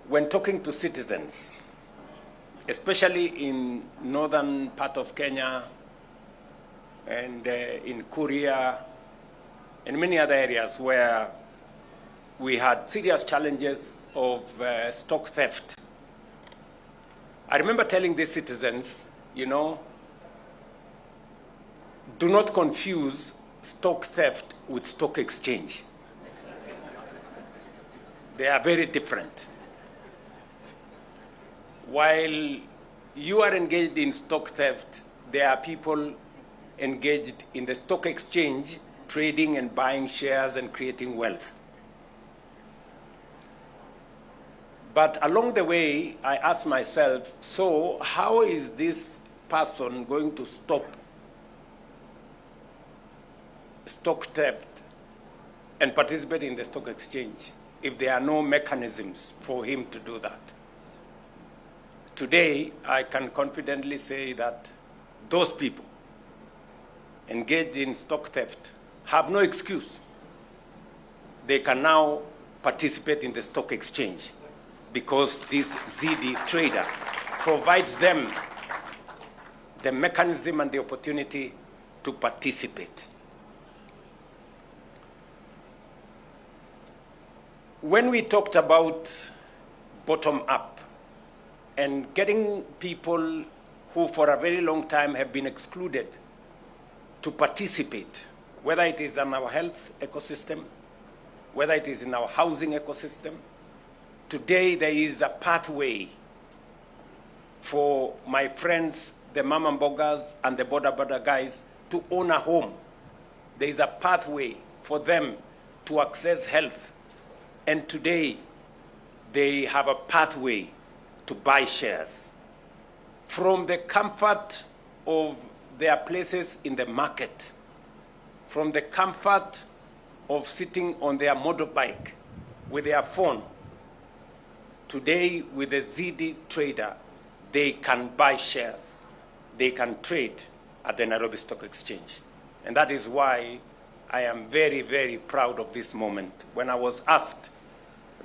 when talking to citizens, especially in northern part of Kenya and in Korea and many other areas where we had serious challenges of stock theft. I remember telling these citizens, you know, do not confuse stock theft with stock exchange. They are very different. While you are engaged in stock theft, there are people engaged in the stock exchange, trading and buying shares and creating wealth. But along the way, I asked myself, so how is this person going to stop stock theft and participate in the stock exchange if there are no mechanisms for him to do that? Today, I can confidently say that those people engaged in stock theft have no excuse. They can now participate in the stock exchange because this Ziidi trader provides them the mechanism and the opportunity to participate. when we talked about bottom up and getting people who for a very long time have been excluded to participate, whether it is in our health ecosystem, whether it is in our housing ecosystem, today there is a pathway for my friends, the mama mbogas and the border guys, to own a home. There is a pathway for them to access health. And today, they have a pathway to buy shares from the comfort of their places in the market, from the comfort of sitting on their motorbike with their phone. Today, with the Ziidi trader, they can buy shares. They can trade at the Nairobi Stock Exchange. And that is why I am very, very proud of this moment. When I was asked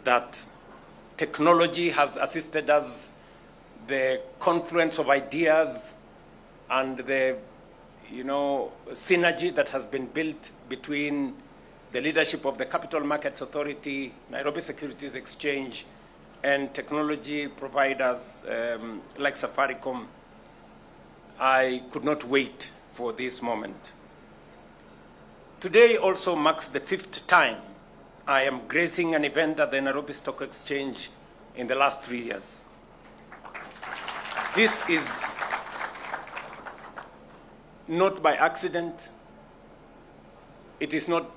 that technology has assisted us, the confluence of ideas and the synergy that has been built between the leadership of the Capital Markets Authority, Nairobi Securities Exchange, and technology providers like Safaricom, I could not wait for this moment. Today also marks the 5th time I am gracing an event at the Nairobi Stock Exchange in the last 3 years. This is not by accident. It is not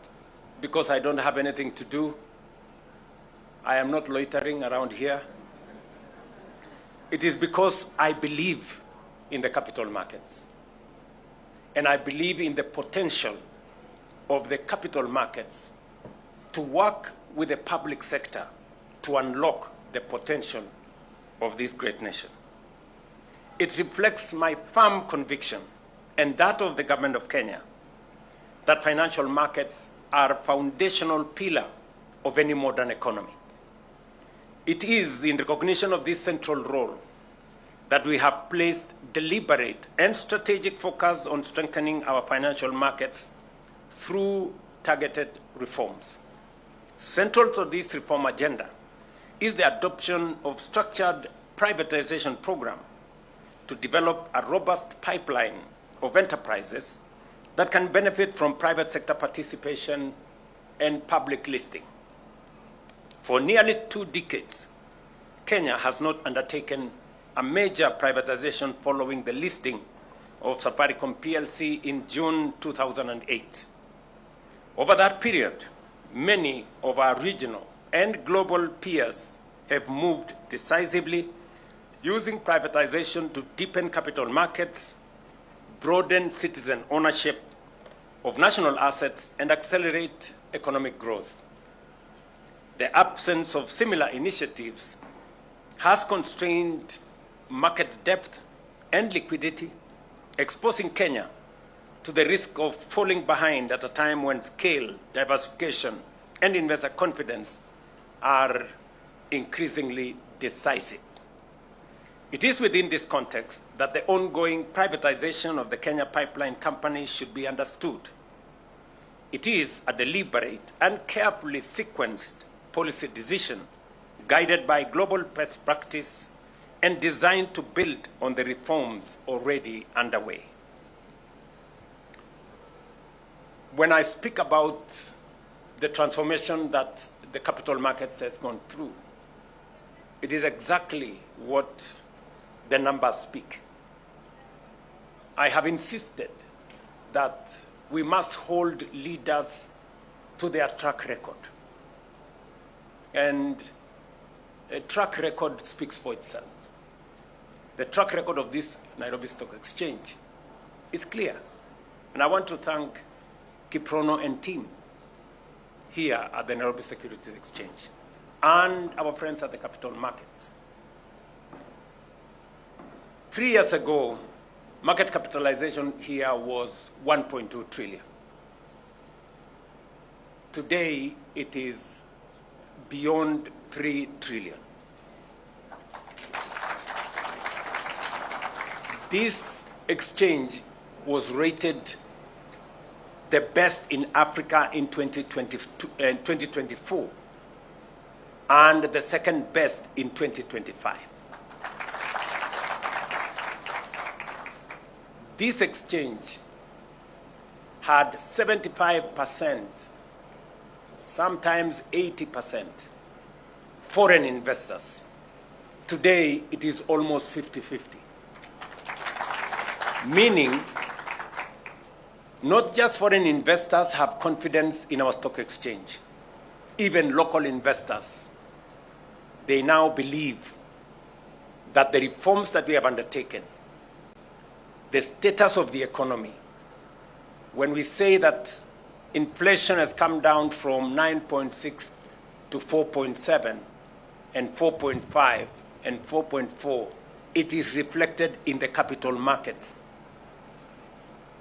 because I don't have anything to do. I am not loitering around here. It is because I believe in the capital markets. And I believe in the potential of the capital markets to work with the public sector to unlock the potential of this great nation. It reflects my firm conviction and that of the government of Kenya that financial markets are a foundational pillar of any modern economy. It is in recognition of this central role that we have placed deliberate and strategic focus on strengthening our financial markets through targeted reforms. Central to this reform agenda is the adoption of structured privatization program to develop a robust pipeline of enterprises that can benefit from private sector participation and public listing. For nearly 2 decades, Kenya has not undertaken a major privatization following the listing of Safaricom PLC in June 2008. Over that period, many of our regional and global peers have moved decisively, using privatization to deepen capital markets, broaden citizen ownership of national assets, and accelerate economic growth. The absence of similar initiatives has constrained market depth and liquidity, exposing Kenya to the risk of falling behind at a time when scale, diversification, and investor confidence are increasingly decisive. It is within this context that the ongoing privatization of the Kenya Pipeline Company should be understood. It is a deliberate and carefully sequenced policy decision guided by global best practice and designed to build on the reforms already underway. When I speak about the transformation that the capital markets has gone through, it is exactly what the numbers speak. I have insisted that we must hold leaders to their track record. And a track record speaks for itself. The track record of this Nairobi Stock Exchange is clear. And I want to thank Kiprono and team here at the Nairobi Securities Exchange and our friends at the capital markets. 3 years ago, market capitalization here was 1.2 trillion. Today, it is beyond 3 trillion. This exchange was rated the best in Africa in 2024 and the second best in 2025. This exchange had 75%, sometimes 80% foreign investors. Today, it is almost 50-50. Meaning, not just foreign investors have confidence in our stock exchange, even local investors, they now believe that the reforms that we have undertaken, the status of the economy, when we say that inflation has come down from 9.6 to 4.7 and 4.5 and 4.4, it is reflected in the capital markets.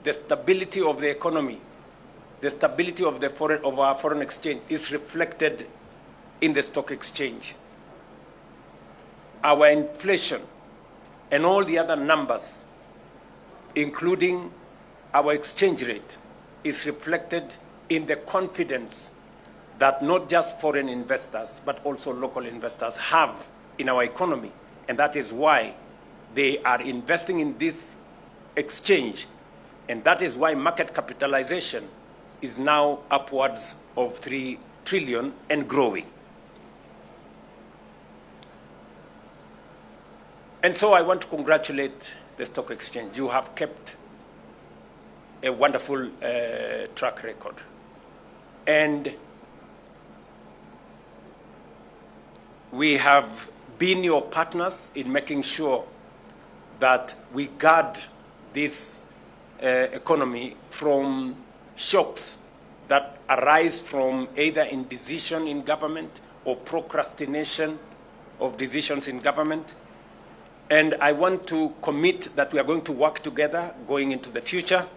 The stability of the economy, the stability of our foreign exchange is reflected in the stock exchange. Our inflation and all the other numbers, including our exchange rate, is reflected in the confidence that not just foreign investors, but also local investors have in our economy. And that is why they are investing in this exchange. And that is why market capitalization is now upwards of 3 trillion and growing. And so I want to congratulate the stock exchange. You have kept a wonderful track record. And we have been your partners in making sure that we guard this economy from shocks that arise from either indecision in government or procrastination of decisions in government. And I want to commit that we are going to work together going into the future.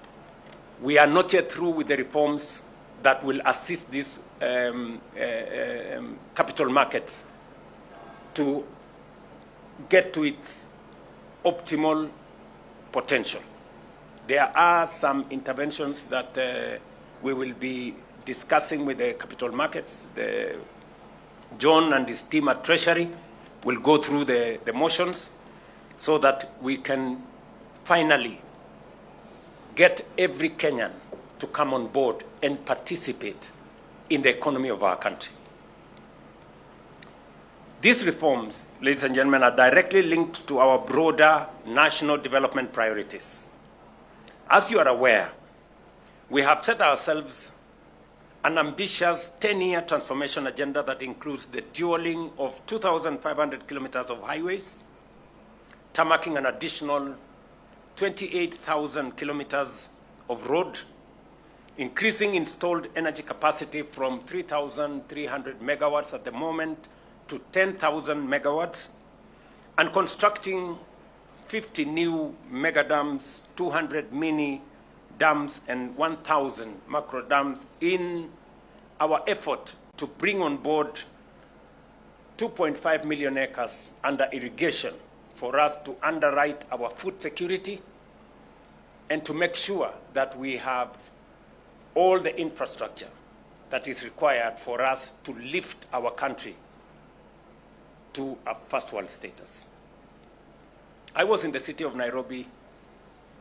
We are not yet through with the reforms that will assist these capital markets to get to its optimal potential. There are some interventions that we will be discussing with the capital markets. John and his team at Treasury will go through the motions so that we can finally get every Kenyan to come on board and participate in the economy of our country. These reforms, ladies and gentlemen, are directly linked to our broader national development priorities. As you are aware, we have set ourselves an ambitious 10-year transformation agenda that includes the dualing of 2,500 kilometers of highways, tarmacking an additional 28,000 kilometers of road, increasing installed energy capacity from 3,300 megawatts at the moment to 10,000 megawatts, and constructing 50 new mega dams, 200 mini dams, and 1,000 macro dams in our effort to bring on board 2.5 million acres under irrigation for us to underwrite our food security and to make sure that we have all the infrastructure that is required for us to lift our country to a first world status. I was in the city of Nairobi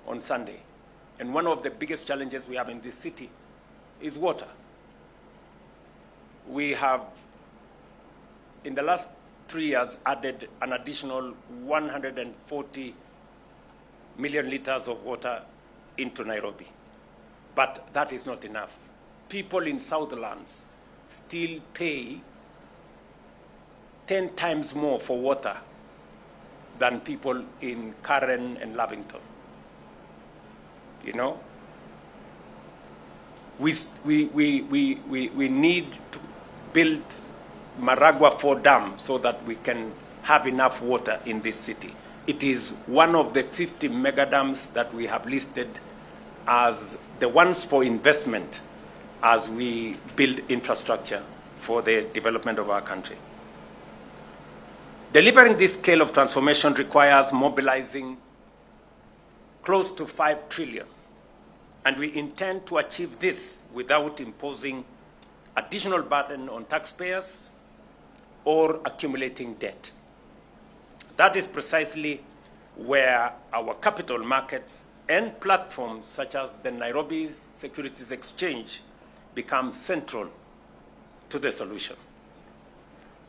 on Sunday, and one of the biggest challenges we have in this city is water. We have, in the last 3 years, added an additional 140 million liters of water into Nairobi. But that is not enough. People in Southlands still pay 10 times more for water than people in Karen and Lavington. You know? We need to build Maragua 4 Dam so that we can have enough water in this city. It is one of the 50 mega dams that we have listed as the ones for investment as we build infrastructure for the development of our country. Delivering this scale of transformation requires mobilizing close to 5 trillion. And we intend to achieve this without imposing additional burden on taxpayers or accumulating debt. That is precisely where our capital markets and platforms such as the Nairobi Securities Exchange become central to the solution.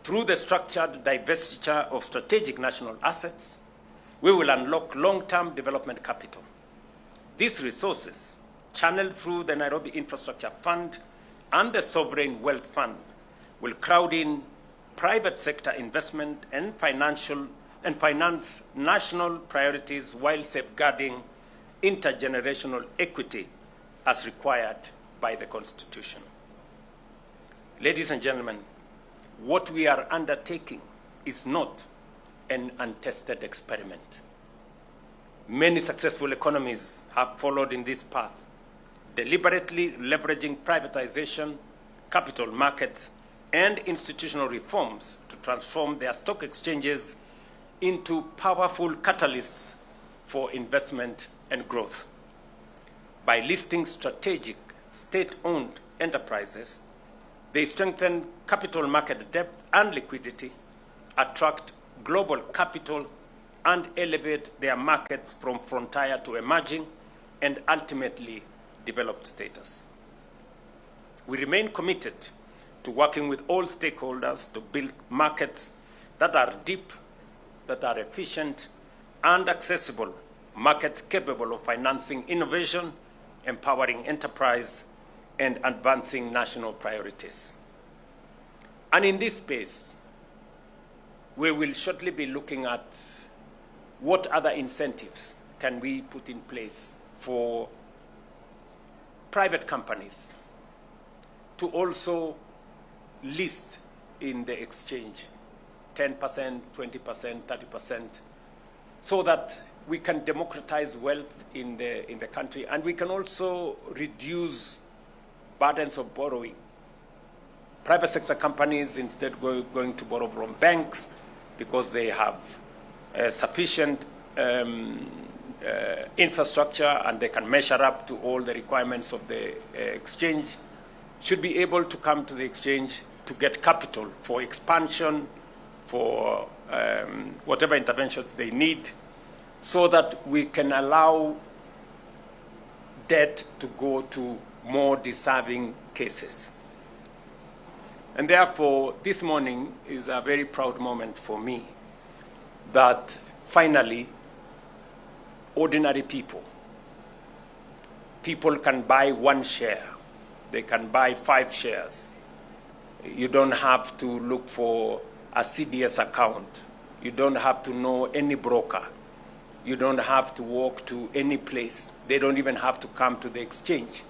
Through the structured divestiture of strategic national assets, we will unlock long-term development capital. These resources, channeled through the Nairobi Infrastructure Fund and the Sovereign Wealth Fund, will crowd in private sector investment and finance national priorities while safeguarding intergenerational equity as required by the Constitution. Ladies and gentlemen, what we are undertaking is not an untested experiment. Many successful economies have followed in this path, deliberately leveraging privatization, capital markets, and institutional reforms to transform their stock exchanges into powerful catalysts for investment and growth. By listing strategic state-owned enterprises, they strengthen capital market depth and liquidity, attract global capital, and elevate their markets from frontier to emerging and ultimately developed status. We remain committed to working with all stakeholders to build markets that are deep, that are efficient, and accessible, markets capable of financing innovation, empowering enterprise, and advancing national priorities. And in this space, we will shortly be looking at what other incentives can we put in place for private companies to also list in the exchange 10%, 20%, 30%, so that we can democratize wealth in the country, and we can also reduce burdens of borrowing. Private sector companies instead going to borrow from banks because they have sufficient infrastructure and they can measure up to all the requirements of the exchange, should be able to come to the exchange to get capital for expansion, for whatever interventions they need, so that we can allow debt to go to more deserving cases. And therefore, this morning is a very proud moment for me that finally, ordinary people can buy 1 share. They can buy 5 shares. You don't have to look for a CDS account. You don't have to know any broker. You don't have to walk to any place. They don't even have to come to the exchange.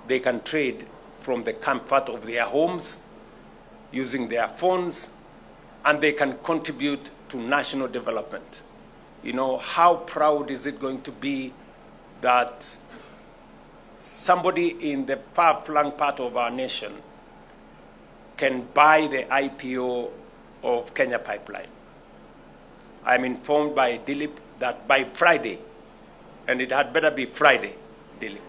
They can trade from the comfort of their homes, using their phones, and they can contribute to national development. You know, how proud is it going to be that somebody in the far-flung part of our nation can buy the IPO of Kenya Pipeline? I'm informed by Dilip that by Friday, and it had better be Friday, Dilip,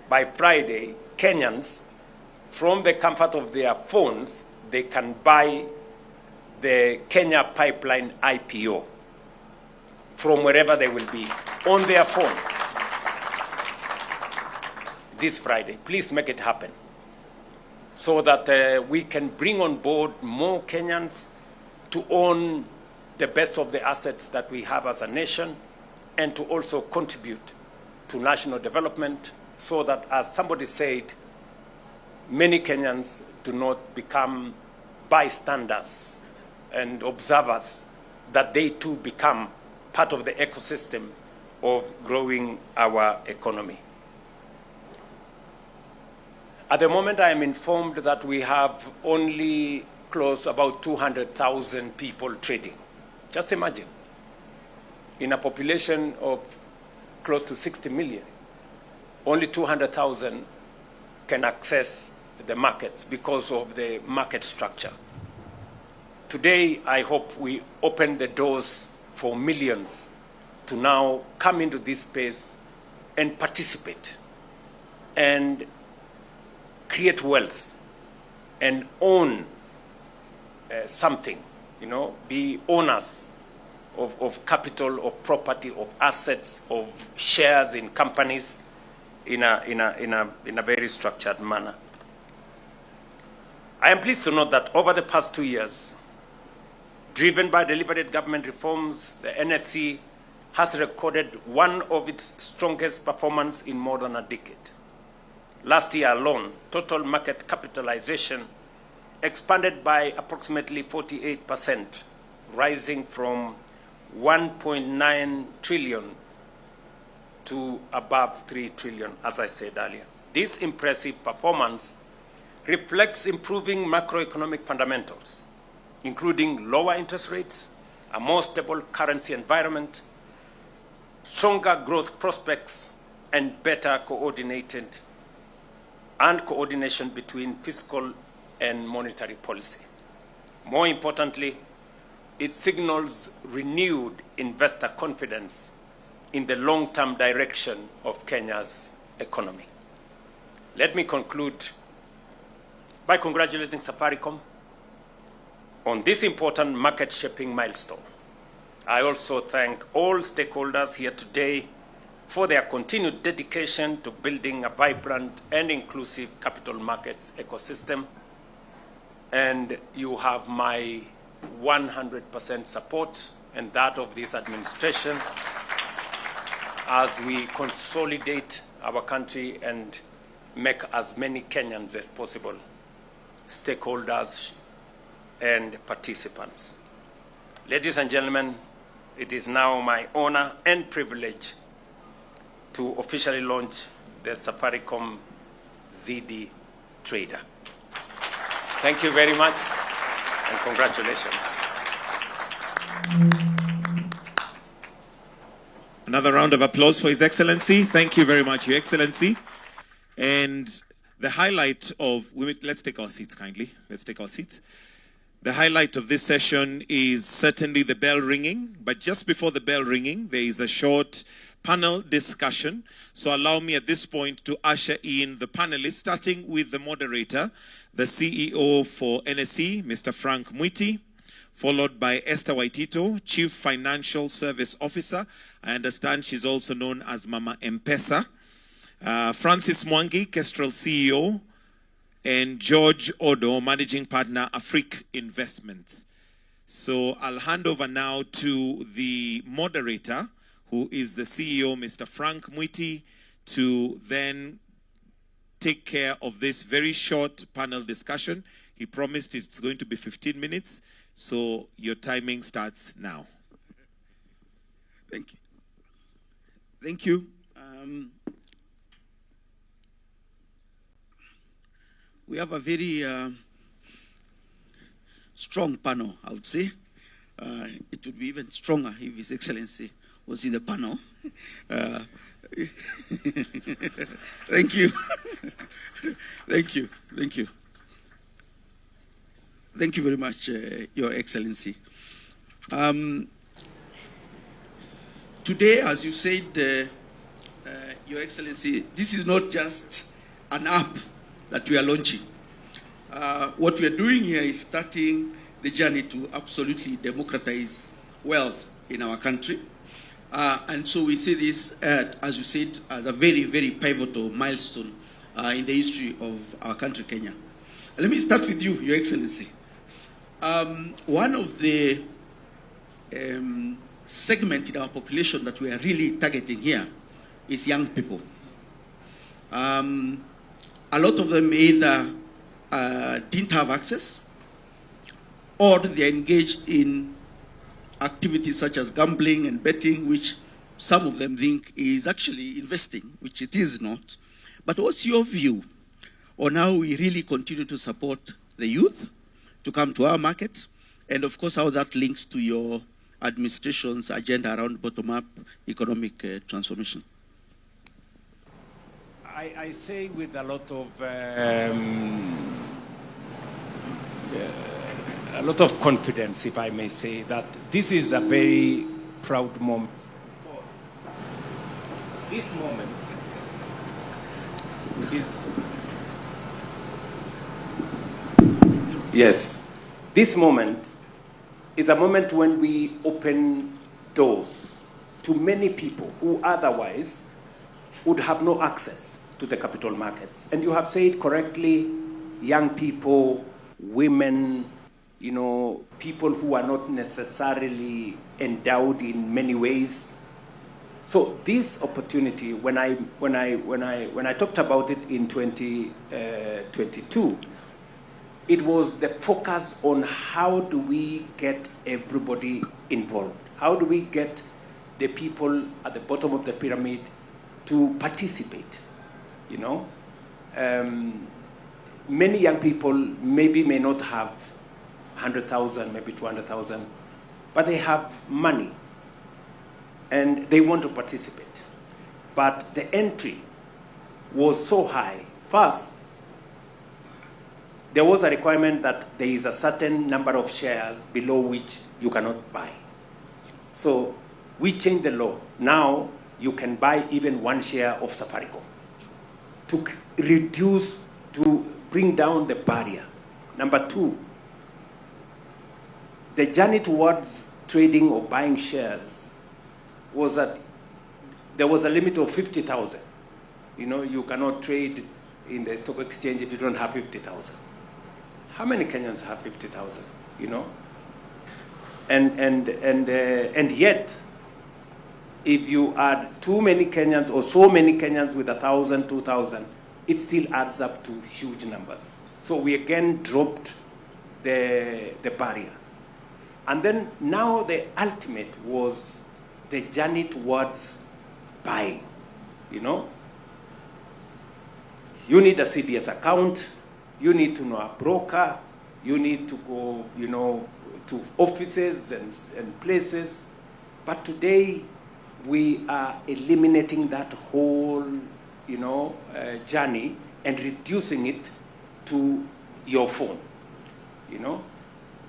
by Friday, Kenyans, from the comfort of their phones, they can buy the Kenya Pipeline IPO from wherever they will be on their phone this Friday. Please make it happen so that we can bring on board more Kenyans to own the best of the assets that we have as a nation and to also contribute to national development so that, as somebody said, many Kenyans do not become bystanders and observers, that they too become part of the ecosystem of growing our economy. At the moment, I am informed that we have only close about 200,000 people trading. Just imagine, in a population of close to 60 million, only 200,000 can access the markets because of the market structure. Today, I hope we open the doors for millions to now come into this space and participate and create wealth and own something, be owners of capital, of property, of assets, of shares in companies in a very structured manner. I am pleased to note that over the past 2 years, driven by deliberate government reforms, the NSE has recorded one of its strongest performance in more than a decade. Last year alone, total market capitalization expanded by approximately 48%, rising from 1.9 trillion to above 3 trillion, as I said earlier. This impressive performance reflects improving macroeconomic fundamentals, including lower interest rates, a more stable currency environment, stronger growth prospects, and better coordination between fiscal and monetary policy. More importantly, it signals renewed investor confidence in the long-term direction of Kenya's economy. Let me conclude by congratulating Safaricom on this important market-shaping milestone. I also thank all stakeholders here today for their continued dedication to building a vibrant and inclusive capital markets ecosystem. And you have my 100% support and that of this administration as we consolidate our country and make as many Kenyans as possible stakeholders and participants. Ladies and gentlemen, it is now my honor and privilege to officially launch the Safaricom Ziidi Trader. Thank you very much and congratulations. Another round of applause for His Excellency. Thank you very much, Your Excellency. And the highlight of, let's take our seats kindly. Let's take our seats. The highlight of this session is certainly the bell ringing, but just before the bell ringing, there is a short panel discussion. So allow me at this point to usher in the panelists, starting with the moderator, the CEO for NSE, Mr. Frank Mwiti, followed by Esther Waitito, Chief Financial Service Officer. I understand she's also known as Mama M-Pesa. Francis Mwangi, Kestrel CEO, and George Odo, Managing Partner, Afrique Investments. So I'll hand over now to the moderator, who is the CEO, Mr. Frank Mwiti, to then take care of this very short panel discussion. He promised it's going to be 15 minutes, so your timing starts now. Thank you. Thank you. We have a very strong panel, I would say. It would be even stronger if His Excellency was in the panel. Thank you. Thank you. Thank you. Thank you very much, Your Excellency. Today, as you said, Your Excellency, this is not just an app that we are launching. What we are doing here is starting the journey to absolutely democratize wealth in our country. And so we see this, as you said, as a very, very pivotal milestone in the history of our country, Kenya. Let me start with you, Your Excellency. One of the segments in our population that we are really targeting here is young people. A lot of them either didn't have access or they're engaged in activities such as gambling and betting, which some of them think is actually investing, which it is not. But what's your view on how we really continue to support the youth to come to our market, and of course how that links to your administration's agenda around bottom-up economic transformation? I say with a lot of confidence, if I may say, that this is a very proud moment. This moment is, yes, This moment is a moment when we open doors to many people who otherwise would have no access to the capital markets. And you have said correctly, young people, women, people who are not necessarily endowed in many ways. So this opportunity, when I talked about it in 2022, it was the focus on how do we get everybody involved? How do we get the people at the bottom of the pyramid to participate? Many young people maybe may not have 100,000, maybe 200,000, but they have money and they want to participate. But the entry was so high. First, there was a requirement that there is a certain number of shares below which you cannot buy. So we changed the law. Now you can buy even one share of Safaricom to bring down the barrier. Number two, the journey towards trading or buying shares was that there was a limit of 50,000. You cannot trade in the stock exchange if you don't have 50,000. How many Kenyans have 50,000? And yet, if you add too many Kenyans or so many Kenyans with 1,000, 2,000, it still adds up to huge numbers. So we again dropped the barrier. And then now the ultimate was the journey towards buying. You need a CDS account, you need to know a broker, you need to go, to offices and places. But today, we are eliminating that whole, journey and reducing it to your phone.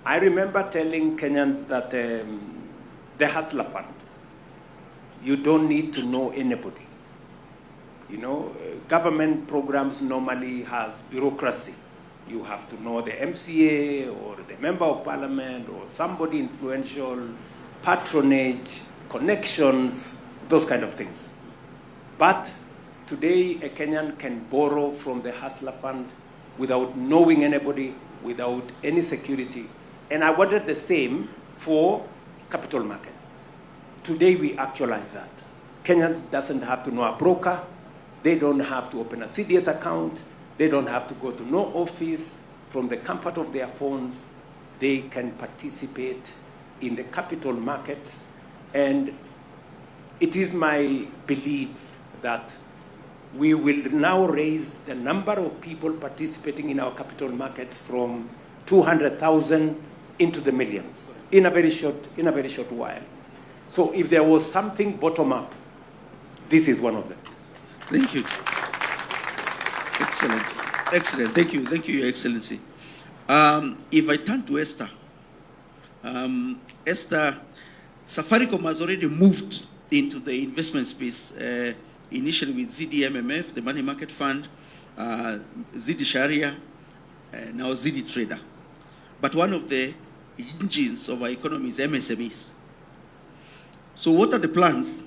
I remember telling Kenyans that the Hustler Fund, you don't need to know anybody. Government programs normally has bureaucracy. You have to know the MCA or the Member of Parliament or somebody influential, patronage, connections, those kind of things. But today, a Kenyan can borrow from the Hustler Fund without knowing anybody, without any security. And I wanted the same for capital markets. Today, we actualize that. Kenyans doesn't have to know a broker. They don't have to open a CDS account. They don't have to go to no office. From the comfort of their phones, they can participate in the capital markets. And it is my belief that we will now raise the number of people participating in our capital markets from 200,000 into the millions in a very short while. So if there was something bottom up, this is one of them. Thank you. Excellent. Excellent. Thank you, Your Excellency. If I turn to Esther, Esther, Safaricom has already moved into the investment space, initially with Ziidi MMF, the money market fund, Ziidi Sharia, now Ziidi Trader. But one of the engines of our economy is MSMEs. So what are the plans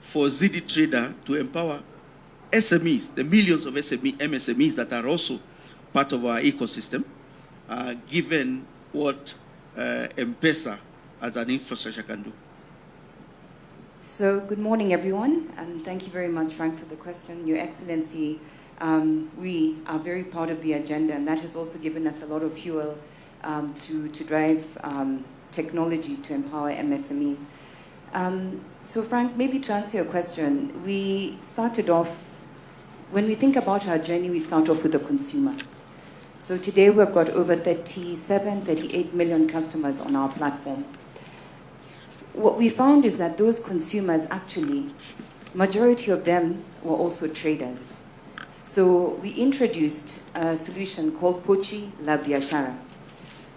for Ziidi Trader to empower SMEs, the millions of MSMEs that are also part of our ecosystem, given what M-Pesa as an infrastructure can do? So good morning, everyone, and thank you very much, Frank, for the question. Your Excellency, we are very proud of the agenda, and that has also given us a lot of fuel to drive technology to empower MSMEs. So Frank, maybe to answer your question, we started off, when we think about our journey, we start off with the consumer. So today we've got over 38 million customers on our platform. What we found is that those consumers actually, majority of them were also traders. So we introduced a solution called Pochi La Biashara.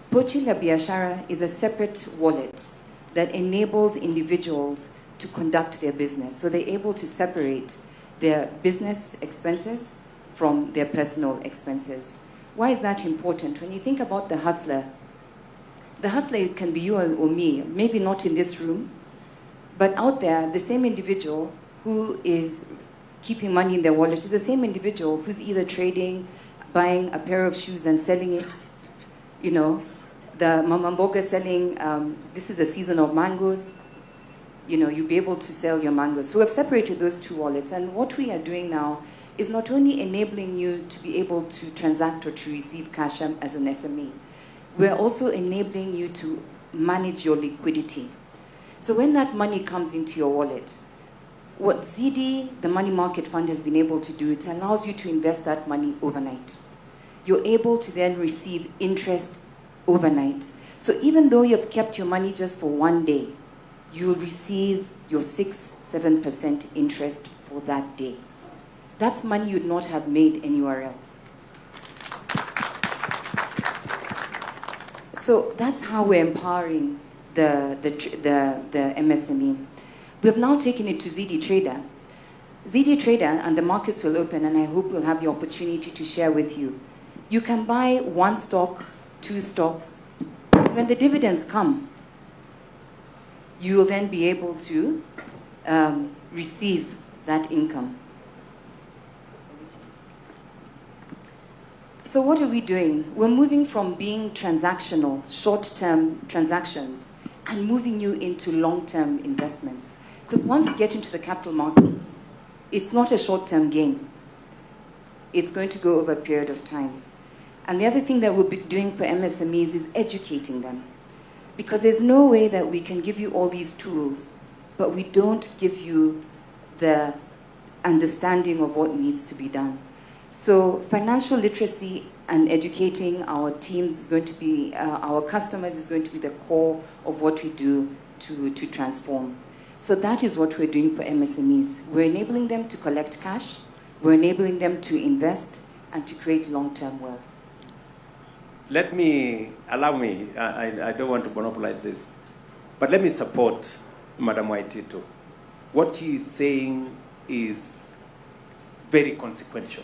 Pochi La Biashara is a separate wallet that enables individuals to conduct their business. So they're able to separate their business expenses from their personal expenses. Why is that important? When you think about the hustler, The hustler can be you or me, maybe not in this room, but out there, the same individual who is keeping money in their wallet is the same individual who's either trading, buying a pair of shoes and selling it. You know, the Mama Mboga selling, this is the season of mangoes. You know, you'll be able to sell your mangoes. So we've separated those two wallets. And what we are doing now is not only enabling you to be able to transact or to receive cash as an SME, we're also enabling you to manage your liquidity. So when that money comes into your wallet, what Ziidi, the money market fund, has been able to do, it allows you to invest that money overnight. You're able to then receive interest overnight. So even though you've kept your money just for one day, you'll receive your 6-7% interest for that day. That's money you'd not have made anywhere else. So that's how we're empowering the MSME. We have now taken it to Ziidi Trader. Ziidi Trader, and the markets will open, and I hope we'll have the opportunity to share with you. You can buy 1 stock, 2 stocks. When the dividends come, you will then be able to receive that income. So what are we doing? We're moving from being transactional, short-term transactions, and moving you into long-term investments. Because once you get into the capital markets, it's not a short-term gain. It's going to go over a period of time. And the other thing that we'll be doing for MSMEs is educating them. Because there's no way that we can give you all these tools, but we don't give you the understanding of what needs to be done. So financial literacy and educating our teams is going to be, our customers is going to be the core of what we do to transform. So that is what we're doing for MSMEs. We're enabling them to collect cash, we're enabling them to invest, and to create long-term wealth. Allow me, I don't want to monopolize this, but let me support Madam Waitito. What she is saying is very consequential.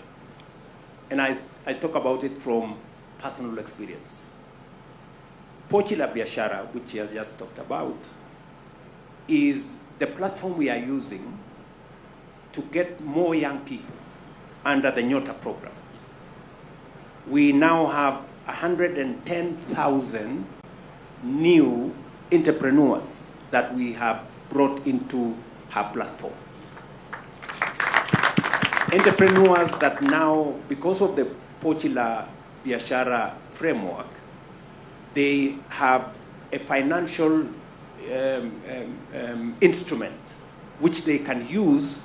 And I talk about it from personal experience. Pochi la Biashara, which she has just talked about, is the platform we are using to get more young people under the Nyota program. We now have 110,000 new entrepreneurs that we have brought into her platform. Entrepreneurs that now, because of the Pochi la Biashara framework, they have a financial instrument which they can use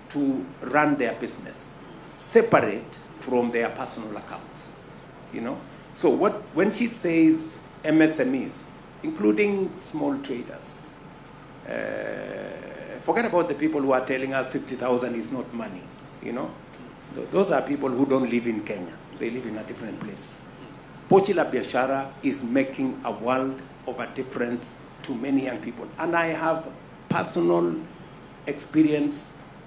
to run their business, separate from their personal accounts. You know? So when she says MSMEs, including small traders, forget about the people who are telling us 50,000 is not money. You know, those are people who don't live in Kenya. They live in a different place. Pochi la Biashara is making a world of a difference to many young people. And I have personal experience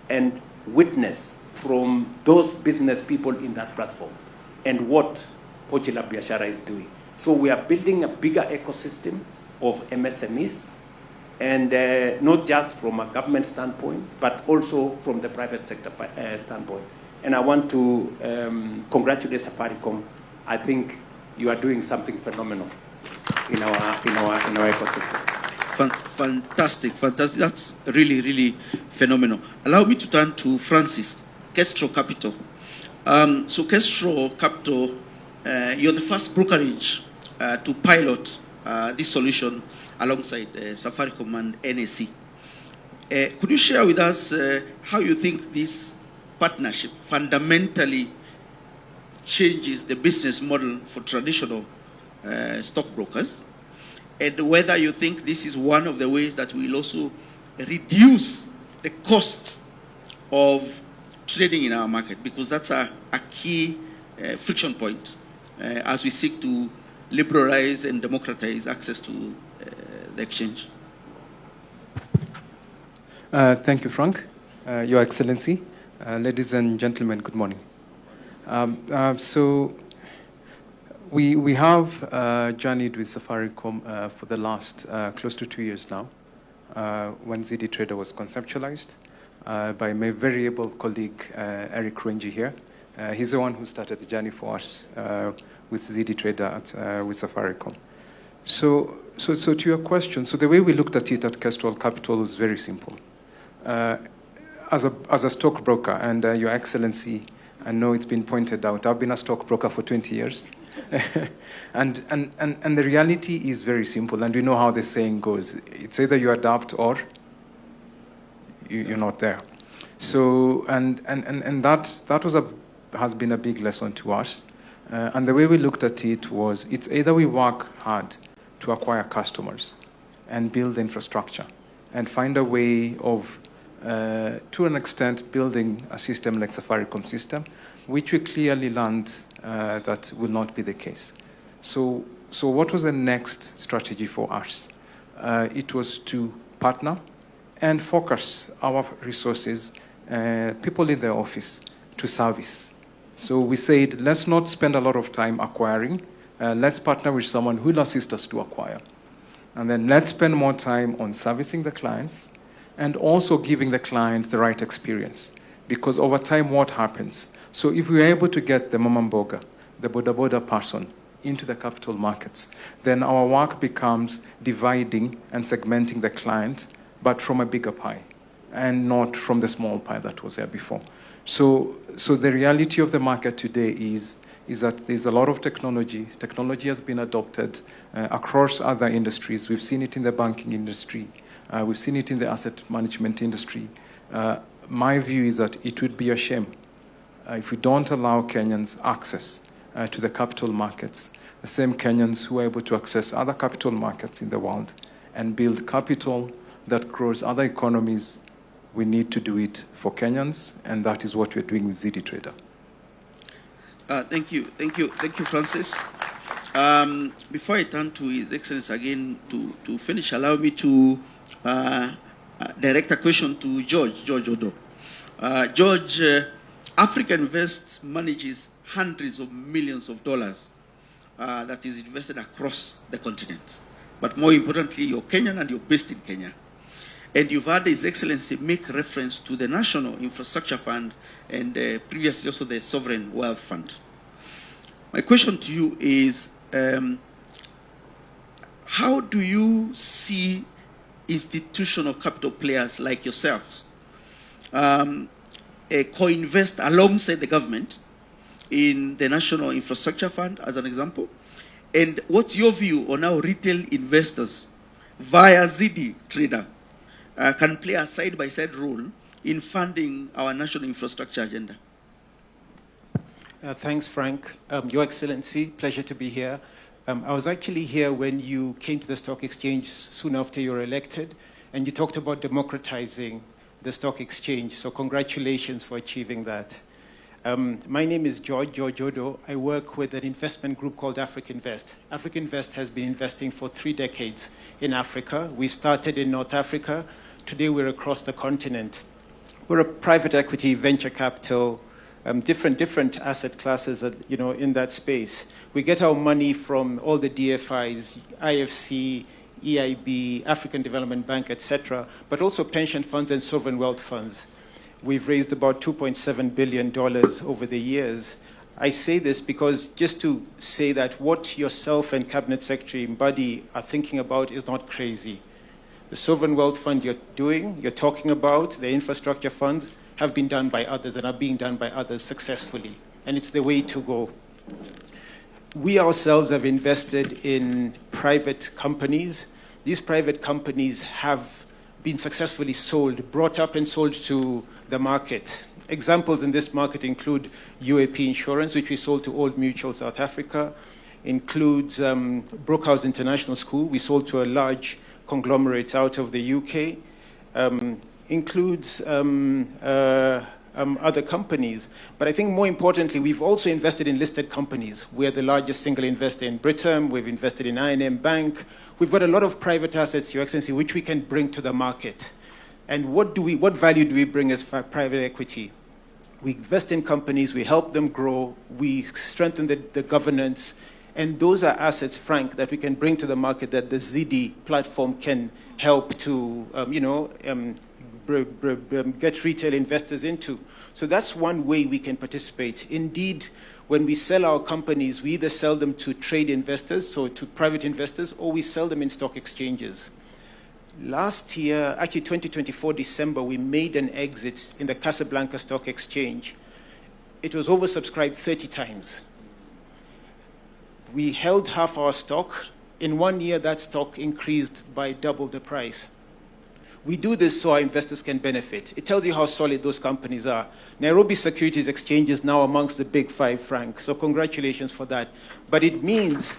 and witness from those business people in that platform and what Pochi la Biashara is doing. So we are building a bigger ecosystem of MSMEs, and not just from a government standpoint, but also from the private sector standpoint. And I want to congratulate Safaricom. I think you are doing something phenomenal in our ecosystem. Fantastic. That's really, really phenomenal. Allow me to turn to Francis, Kestrel Capital. So Kestrel Capital, you're the first brokerage to pilot this solution alongside Safaricom and NSE. Could you share with us how you think this partnership fundamentally changes the business model for traditional stockbrokers, and whether you think this is one of the ways that will also reduce the costs of trading in our market, because that's a key friction point as we seek to liberalize and democratize access to the exchange. Thank you, Frank. Your Excellency, ladies and gentlemen, good morning. So We have journeyed with Safaricom for the last close to 2 years now, when Ziidi Trader was conceptualized by my very able colleague, Eric Renji here. He's the one who started the journey for us with Ziidi Trader with Safaricom. So to your question, so the way we looked at it at Kestrel Capital was very simple. As a stockbroker, and Your Excellency, I know it's been pointed out, I've been a stockbroker for 20 years. and the reality is very simple, and we know how the saying goes. It's either you adapt or you're not there. So, and that has been a big lesson to us. And the way we looked at it was, it's either we work hard to acquire customers and build infrastructure and find a way of, to an extent, building a system like Safaricom system, which we clearly learned that will not be the case. So what was the next strategy for us? It was to partner and focus our resources, people in the office, to service. So we said, let's not spend a lot of time acquiring. Let's partner with someone who will assist us to acquire. And then let's spend more time on servicing the clients and also giving the client the right experience. Because over time, what happens? So if we're able to get the mamamboga, the boda person, into the capital markets, then our work becomes dividing and segmenting the client, but from a bigger pie, and not from the small pie that was there before. So the reality of the market today is that there's a lot of technology. Technology has been adopted across other industries. We've seen it in the banking industry. We've seen it in the asset management industry. My view is that it would be a shame if we don't allow Kenyans access to the capital markets, the same Kenyans who are able to access other capital markets in the world and build capital that grows other economies. We need to do it for Kenyans, and that is what we're doing with Ziidi Trader. Thank you, Francis. Before I turn to His Excellency again to finish, allow me to direct a question to George Odo. George, Africa Invest manages hundreds of millions of dollars that is invested across the continent. But more importantly, you're Kenyan and you're based in Kenya. And you've had His Excellency make reference to the National Infrastructure Fund and previously also the Sovereign Wealth Fund. My question to you is, how do you see institutional capital players like yourselves co-invest alongside the government in the National Infrastructure Fund, as an example? And what's your view on how retail investors via Ziidi Trader can play a side-by-side role in funding our national infrastructure agenda? Thanks, Frank. Your Excellency, pleasure to be here. I was actually here when you came to the stock exchange soon after you were elected, and you talked about democratizing the stock exchange. So congratulations for achieving that. My name is George Odo. I work with an investment group called Africa Invest. Africa Invest has been investing for 3 decades in Africa. We started in North Africa. Today we're across the continent. We're a private equity, venture capital, different asset classes in that space. We get our money from all the DFIs, IFC, EIB, African Development Bank, etc., but also pension funds and sovereign wealth funds. We've raised about $2.7 billion over the years. I say this because just to say that what yourself and Cabinet Secretary Mbadi are thinking about is not crazy. The sovereign wealth fund you're talking about, the infrastructure funds, have been done by others and are being done by others successfully. And it's the way to go. We ourselves have invested in private companies. These private companies have been successfully sold, brought up and sold to the market. Examples in this market include UAP Insurance, which we sold to Old Mutual South Africa, includes Brokerage International School, we sold to a large conglomerate out of the UK, includes other companies. But I think more importantly, we've also invested in listed companies. We're the largest single investor in Britain. We've invested in I&M Bank. We've got a lot of private assets, Your Excellency, which we can bring to the market. And what value do we bring as private equity? We invest in companies, we help them grow, we strengthen the governance, And those are assets, Frank, that we can bring to the market that the Ziidi platform can help to, get retail investors into. So that's one way we can participate. Indeed, when we sell our companies, we either sell them to trade investors, so to private investors, or we sell them in stock exchanges. Last year, actually 2024 December, we made an exit in the Casablanca Stock Exchange. It was oversubscribed 30 times. We held half our stock. In 1 year, that stock increased by double the price. We do this so our investors can benefit. It tells you how solid those companies are. Nairobi Securities Exchange is now amongst the big 5, Frank, so congratulations for that. But it means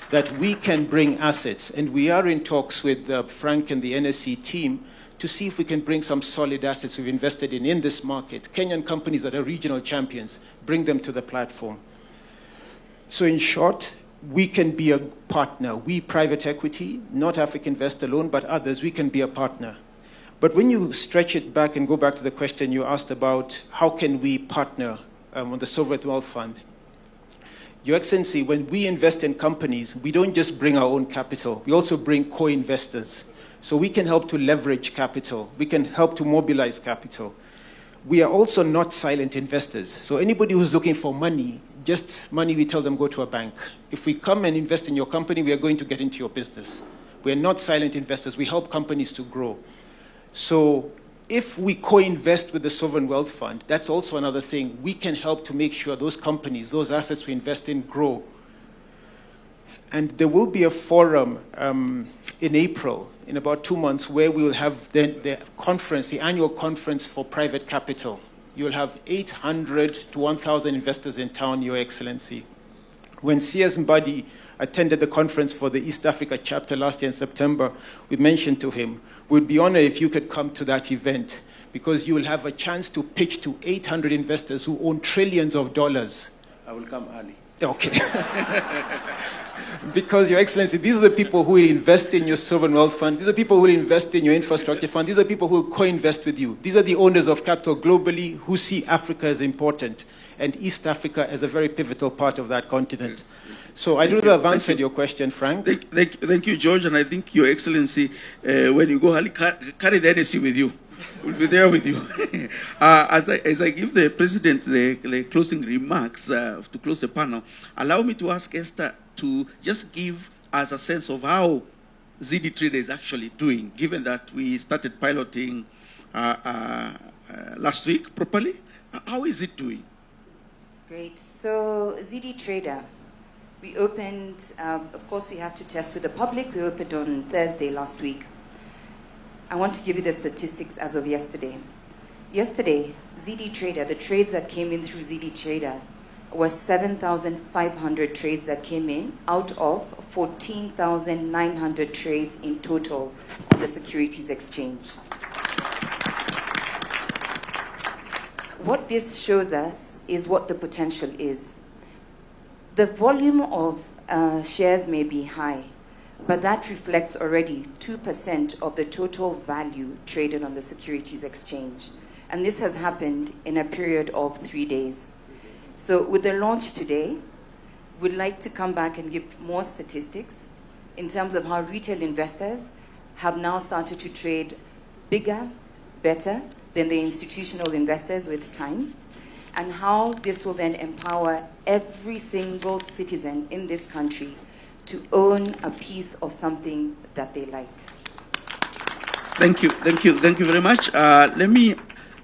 that we can bring assets, and we are in talks with Frank and the NSE team to see if we can bring some solid assets we've invested in this market. Kenyan companies that are regional champions, bring them to the platform. So in short, we can be a partner. We, private equity, not African Invest alone, but others, we can be a partner. But when you stretch it back and go back to the question you asked about how can we partner on the Sovereign Wealth Fund, Your Excellency, when we invest in companies, we don't just bring our own capital. We also bring co-investors. So we can help to leverage capital. We can help to mobilize capital. We are also not silent investors. So anybody who's looking for money, just money, we tell them go to a bank. If we come and invest in your company, we are going to get into your business. We are not silent investors. We help companies to grow. So if we co-invest with the Sovereign Wealth Fund, that's also another thing. We can help to make sure those companies, those assets we invest in, grow. And there will be a forum in April, in about 2 months, where we will have the conference, the annual conference for private capital. You'll have 800 to 1,000 investors in town, Your Excellency. When CS Mbadi attended the conference for the East Africa chapter last year in September, we mentioned to him, we'd be honored if you could come to that event, because you will have a chance to pitch to 800 investors who own trillions of dollars. I will come early. Okay. Because, Your Excellency, these are the people who will invest in your sovereign wealth fund. These are people who will invest in your infrastructure fund. These are people who will co-invest with you. These are the owners of capital globally who see Africa as important and East Africa as a very pivotal part of that continent. So I don't know if I've answered your question, Frank. Thank you, George. And I think, Your Excellency, when you go, carry the NSE with you. We'll be there with you. As I give the President the closing remarks to close the panel, allow me to ask Esther to just give us a sense of how Ziidi Trader is actually doing, given that we started piloting last week properly. How is it doing? Great. So Ziidi Trader, we opened, of course we have to test with the public. We opened on Thursday last week. I want to give you the statistics as of yesterday. Yesterday, Ziidi Trader, the trades that came in through Ziidi Trader was 7,500 trades that came in out of 14,900 trades in total on the Securities Exchange. What this shows us is what the potential is. The volume of shares may be high, but that reflects already 2% of the total value traded on the Securities Exchange. And this has happened in a period of 3 days. So with the launch today, we'd like to come back and give more statistics in terms of how retail investors have now started to trade bigger, better than the institutional investors with time, and how this will then empower every single citizen in this country to own a piece of something that they like. Thank you very much. Let me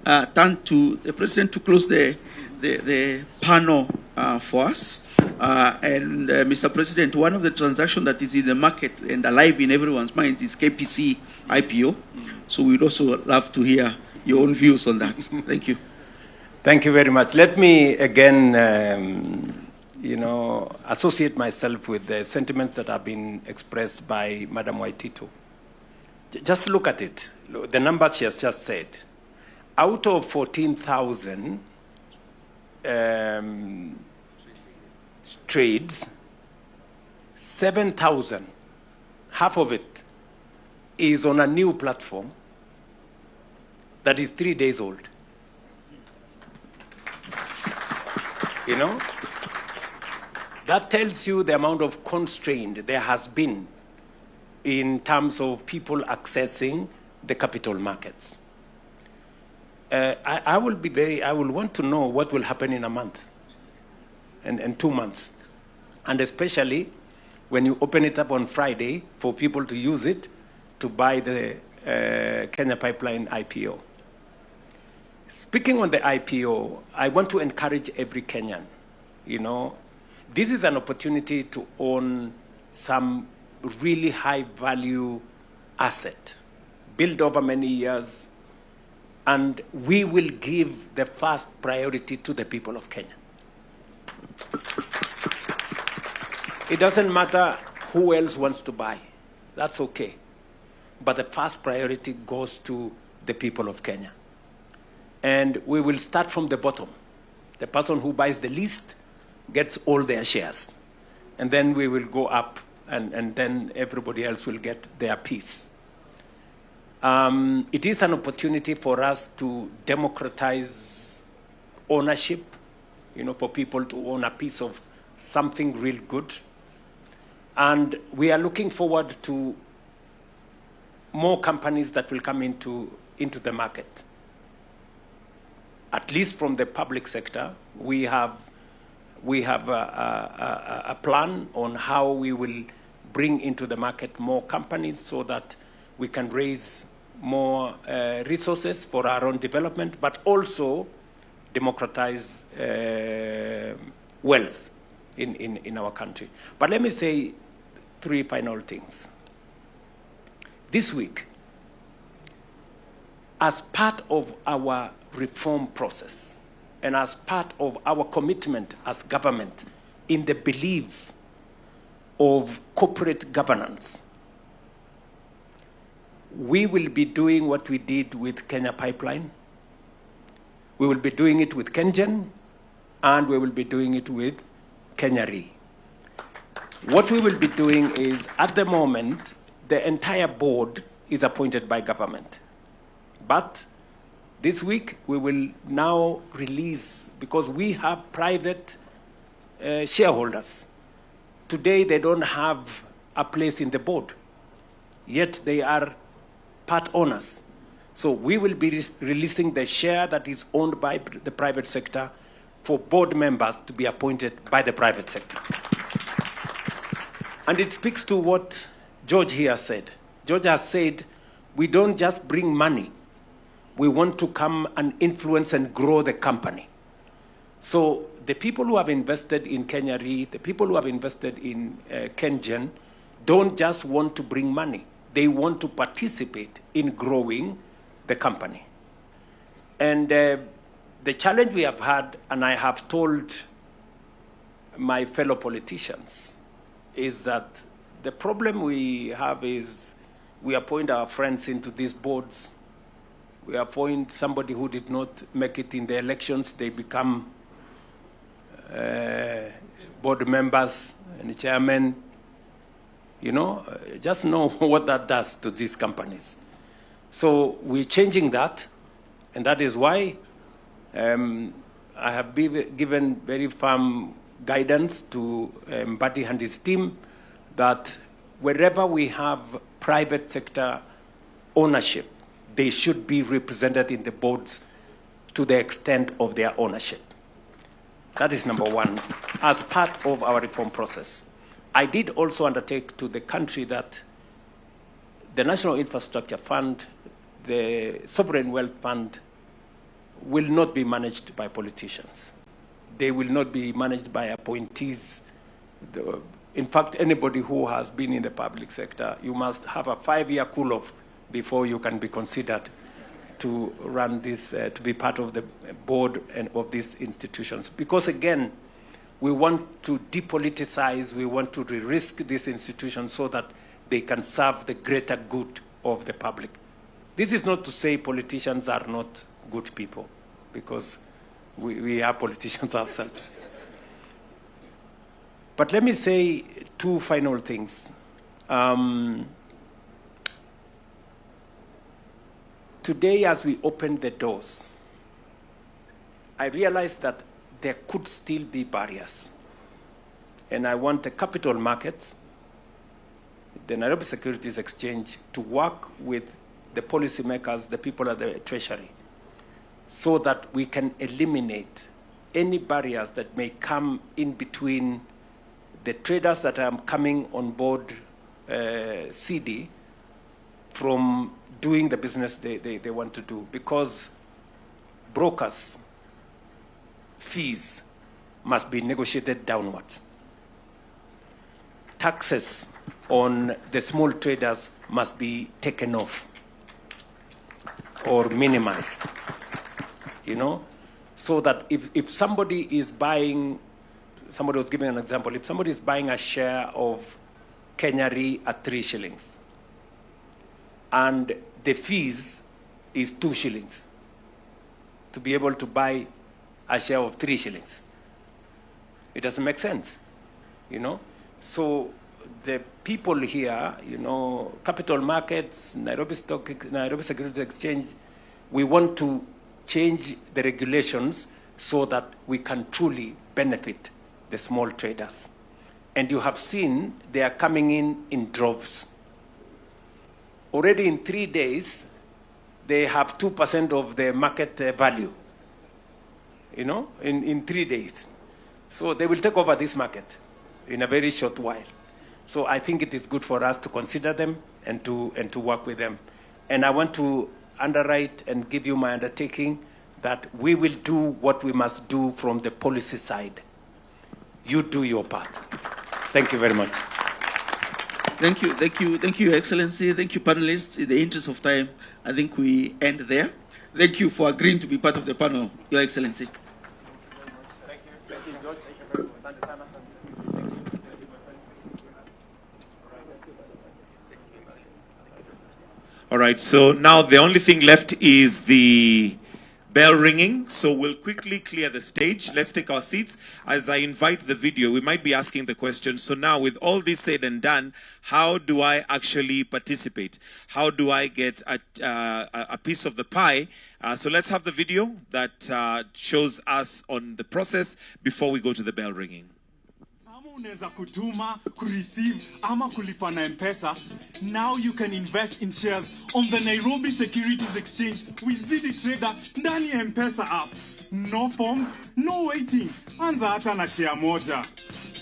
turn to the President to close the panel for us. And Mr. President, one of the transactions that is in the market and alive in everyone's mind is KPC IPO. So we'd also love to hear your own views on that. Thank you. Thank you very much. Let me again associate myself with the sentiments that have been expressed by Madam Waitito. Just look at it. The numbers she has just said. Out of 14,000 trades, 7,000, half of it is on a new platform that is 3 days old. That tells you the amount of constraint there has been in terms of people accessing the capital markets. I will want to know what will happen in a month and 2 months. And especially when you open it up on Friday for people to use it to buy the Kenya Pipeline IPO. Speaking on the IPO, I want to encourage every Kenyan. You know, this is an opportunity to own some really high value asset, built over many years, and we will give the first priority to the people of Kenya. It doesn't matter who else wants to buy. That's okay. But the first priority goes to the people of Kenya. And we will start from the bottom. The person who buys the least gets all their shares. And then we will go up, and then everybody else will get their piece. It is an opportunity for us to democratize ownership, you know, for people to own a piece of something real good. And we are looking forward to more companies that will come into the market. At least from the public sector, we have a plan on how we will bring into the market more companies so that we can raise more resources for our own development, but also democratize wealth in our country. But let me say 3 final things. This week, as part of our reform process and as part of our commitment as government in the belief of corporate governance, we will be doing what we did with Kenya Pipeline. We will be doing it with KenGen, and we will be doing it with Kenya Re. What we will be doing is, at the moment, the entire board is appointed by government. But this week, we will now release, because we have private shareholders. Today, they don't have a place in the board, yet they are part owners. So we will be releasing the share that is owned by the private sector for board members to be appointed by the private sector. And it speaks to what George here said. George has said, we don't just bring money. We want to come and influence and grow the company. So the people who have invested in Kenya Re, the people who have invested in KenGen, don't just want to bring money. They want to participate in growing the company. And the challenge we have had, and I have told my fellow politicians, is that the problem we have is we appoint our friends into these boards. We appoint somebody who did not make it in the elections. They become board members and chairmen. You know, just know what that does to these companies. So we're changing that, and that is why I have given very firm guidance to Mbadi and his team that wherever we have private sector ownership, they should be represented in the boards to the extent of their ownership. That is number one, as part of our reform process. I did also undertake to the country that the National Infrastructure Fund, the Sovereign Wealth Fund, will not be managed by politicians. They will not be managed by appointees. In fact, anybody who has been in the public sector, you must have a 5-year cool-off before you can be considered to run this, to be part of the board and of these institutions. Because again, we want to depoliticize, we want to re-risk these institutions so that they can serve the greater good of the public. This is not to say politicians are not good people, because we are politicians ourselves. But let me say 2 final things. Today, as we open the doors, I realized that there could still be barriers. And I want the capital markets, the Nairobi Securities Exchange, to work with the policymakers, the people at the Treasury, so that we can eliminate any barriers that may come in between the traders that are coming on board CD from doing the business they want to do, because brokers' fees must be negotiated downwards. Taxes on the small traders must be taken off or minimized, you know, so that if somebody is buying, somebody was giving an example, if somebody is buying a share of Kenya Re at 3 shillings, and the fees is 2 shillings to be able to buy a share of 3 shillings. It doesn't make sense, you know? So the people here, you know, capital markets, Nairobi Securities Exchange, we want to change the regulations so that we can truly benefit the small traders. And you have seen they are coming in droves. Already in 3 days, they have 2% of the market value, you know, in 3 days. So they will take over this market in a very short while. So I think it is good for us to consider them and to work with them. And I want to underwrite and give you my undertaking that we will do what we must do from the policy side. You do your part. Thank you very much. Thank you, Your Excellency. Thank you, panelists. In the interest of time, I think we end there. Thank you for agreeing to be part of the panel, Your Excellency. Thank you, George. All right, so now the only thing left is the bell ringing. So we'll quickly clear the stage. Let's take our seats. As I invite the video, we might be asking the question, so now with all this said and done, how do I actually participate? How do I get a piece of the pie? So let's have the video that shows us on the process before we go to the bell ringing. Unaweza kutuma, kureceive ama kulipa na M-Pesa. Now you can invest in shares on the Nairobi Securities Exchange with Ziidi Trader ndani ya M-Pesa app. No forms, no waiting. Anza hata na share moja.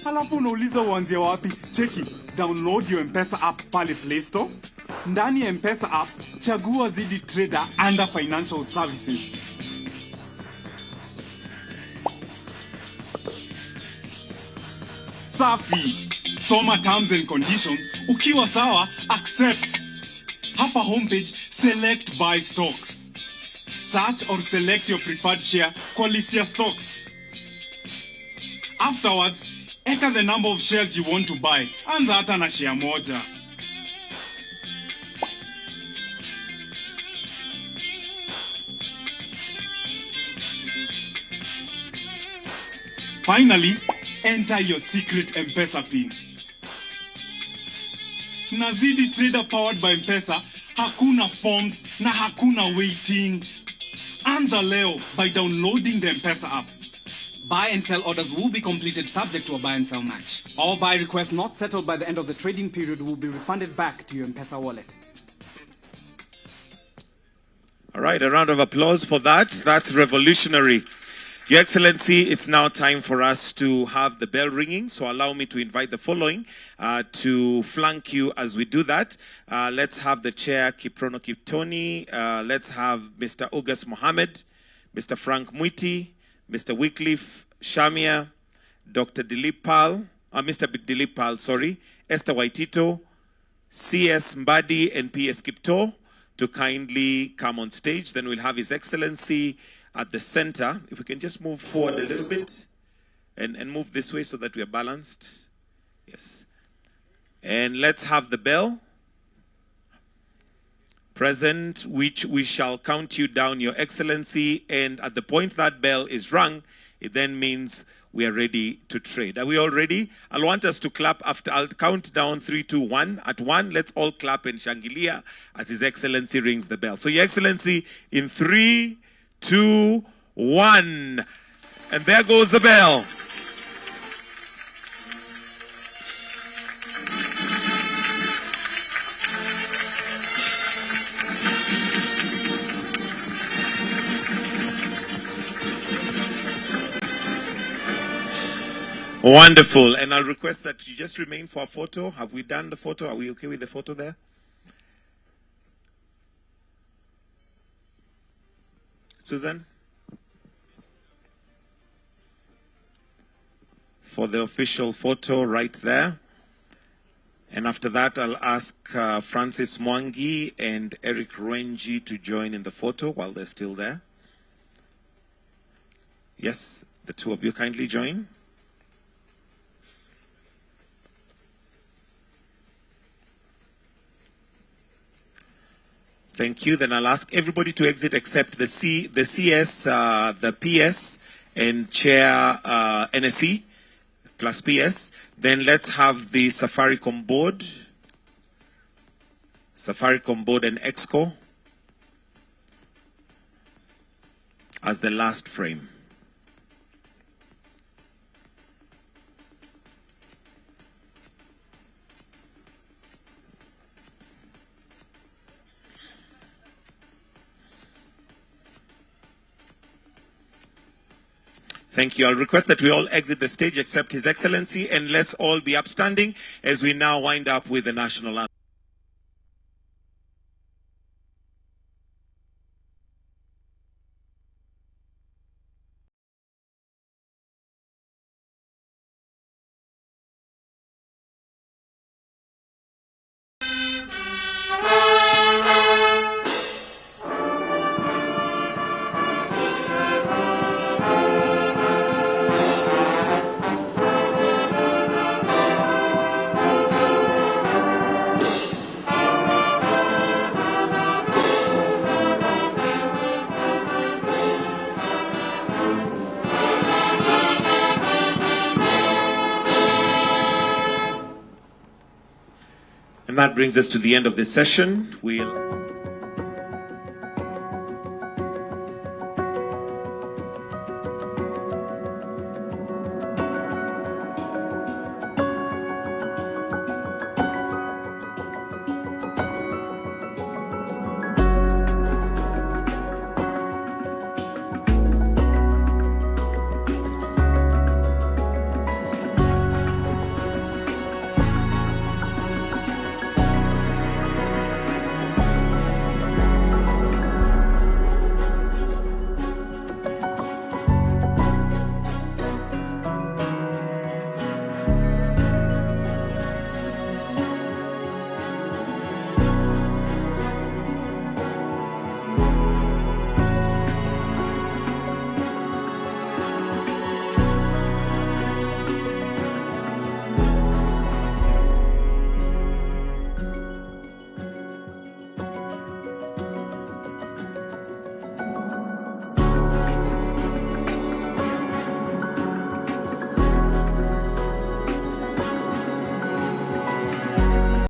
Halafu unauliza uanzie wapi? Cheki, download your M-Pesa app pale Play Store. Ndani ya M-Pesa app, chagua Ziidi Trader under Financial Services. Safi. Soma terms and conditions. Ukiwa sawa, accept. Hapa homepage, select buy stocks. Search or select your preferred share kwa list ya stocks. Afterwards, enter the number of shares you want to buy. Anza hata na share moja. Finally, enter your secret M-Pesa PIN. Na Ziidi Trader powered by M-Pesa, hakuna forms na hakuna waiting. Anza leo by downloading the M-Pesa app. Buy and sell orders will be completed subject to a buy and sell match. All buy requests not settled by the end of the trading period will be refunded back to your M-Pesa wallet. All right, a round of applause for that. That's revolutionary. Your Excellency, it's now time for us to have the bell ringing, so allow me to invite the following to flank you as we do that. Let's have the Chair, Kiprono Kiptoni. Let's have Mr. August Mohammed, Mr. Frank Mwiti, Mr. Wycliffe Shamia, Dr. Dilip Pal, Mr. Dilip Pal, sorry, Esther Waitito, CS Mbadi, and PS Kipto to kindly come on stage. Then we'll have His Excellency at the center. If we can just move forward a little bit and move this way so that we are balanced. Yes. And let's have the bell present, which we shall count you down, Your Excellency. And at the point that bell is rung, it then means we are ready to trade. Are we all ready? I'll want us to clap after. I'll count down 3, 2, 1. At 1, let's all clap and shangilia as His Excellency rings the bell. So, Your Excellency, in 3, 2, 1. And there goes the bell. Wonderful. And I'll request that you just remain for a photo. Have we done the photo? Are we okay with the photo there? Susan? For the official photo right there. And after that, I'll ask Francis Mwangi and Eric Rwenji to join in the photo while they're still there. Yes, the two of you kindly join. Thank you. Then I'll ask everybody to exit except the CS, the PS, and Chair NSE plus PS. Then let's have the Safaricom board and Exco as the last frame. Thank you. I'll request that we all exit the stage except His Excellency, and let's all be upstanding as we now wind up with the national anthem. And that brings us to the end of this session. We'll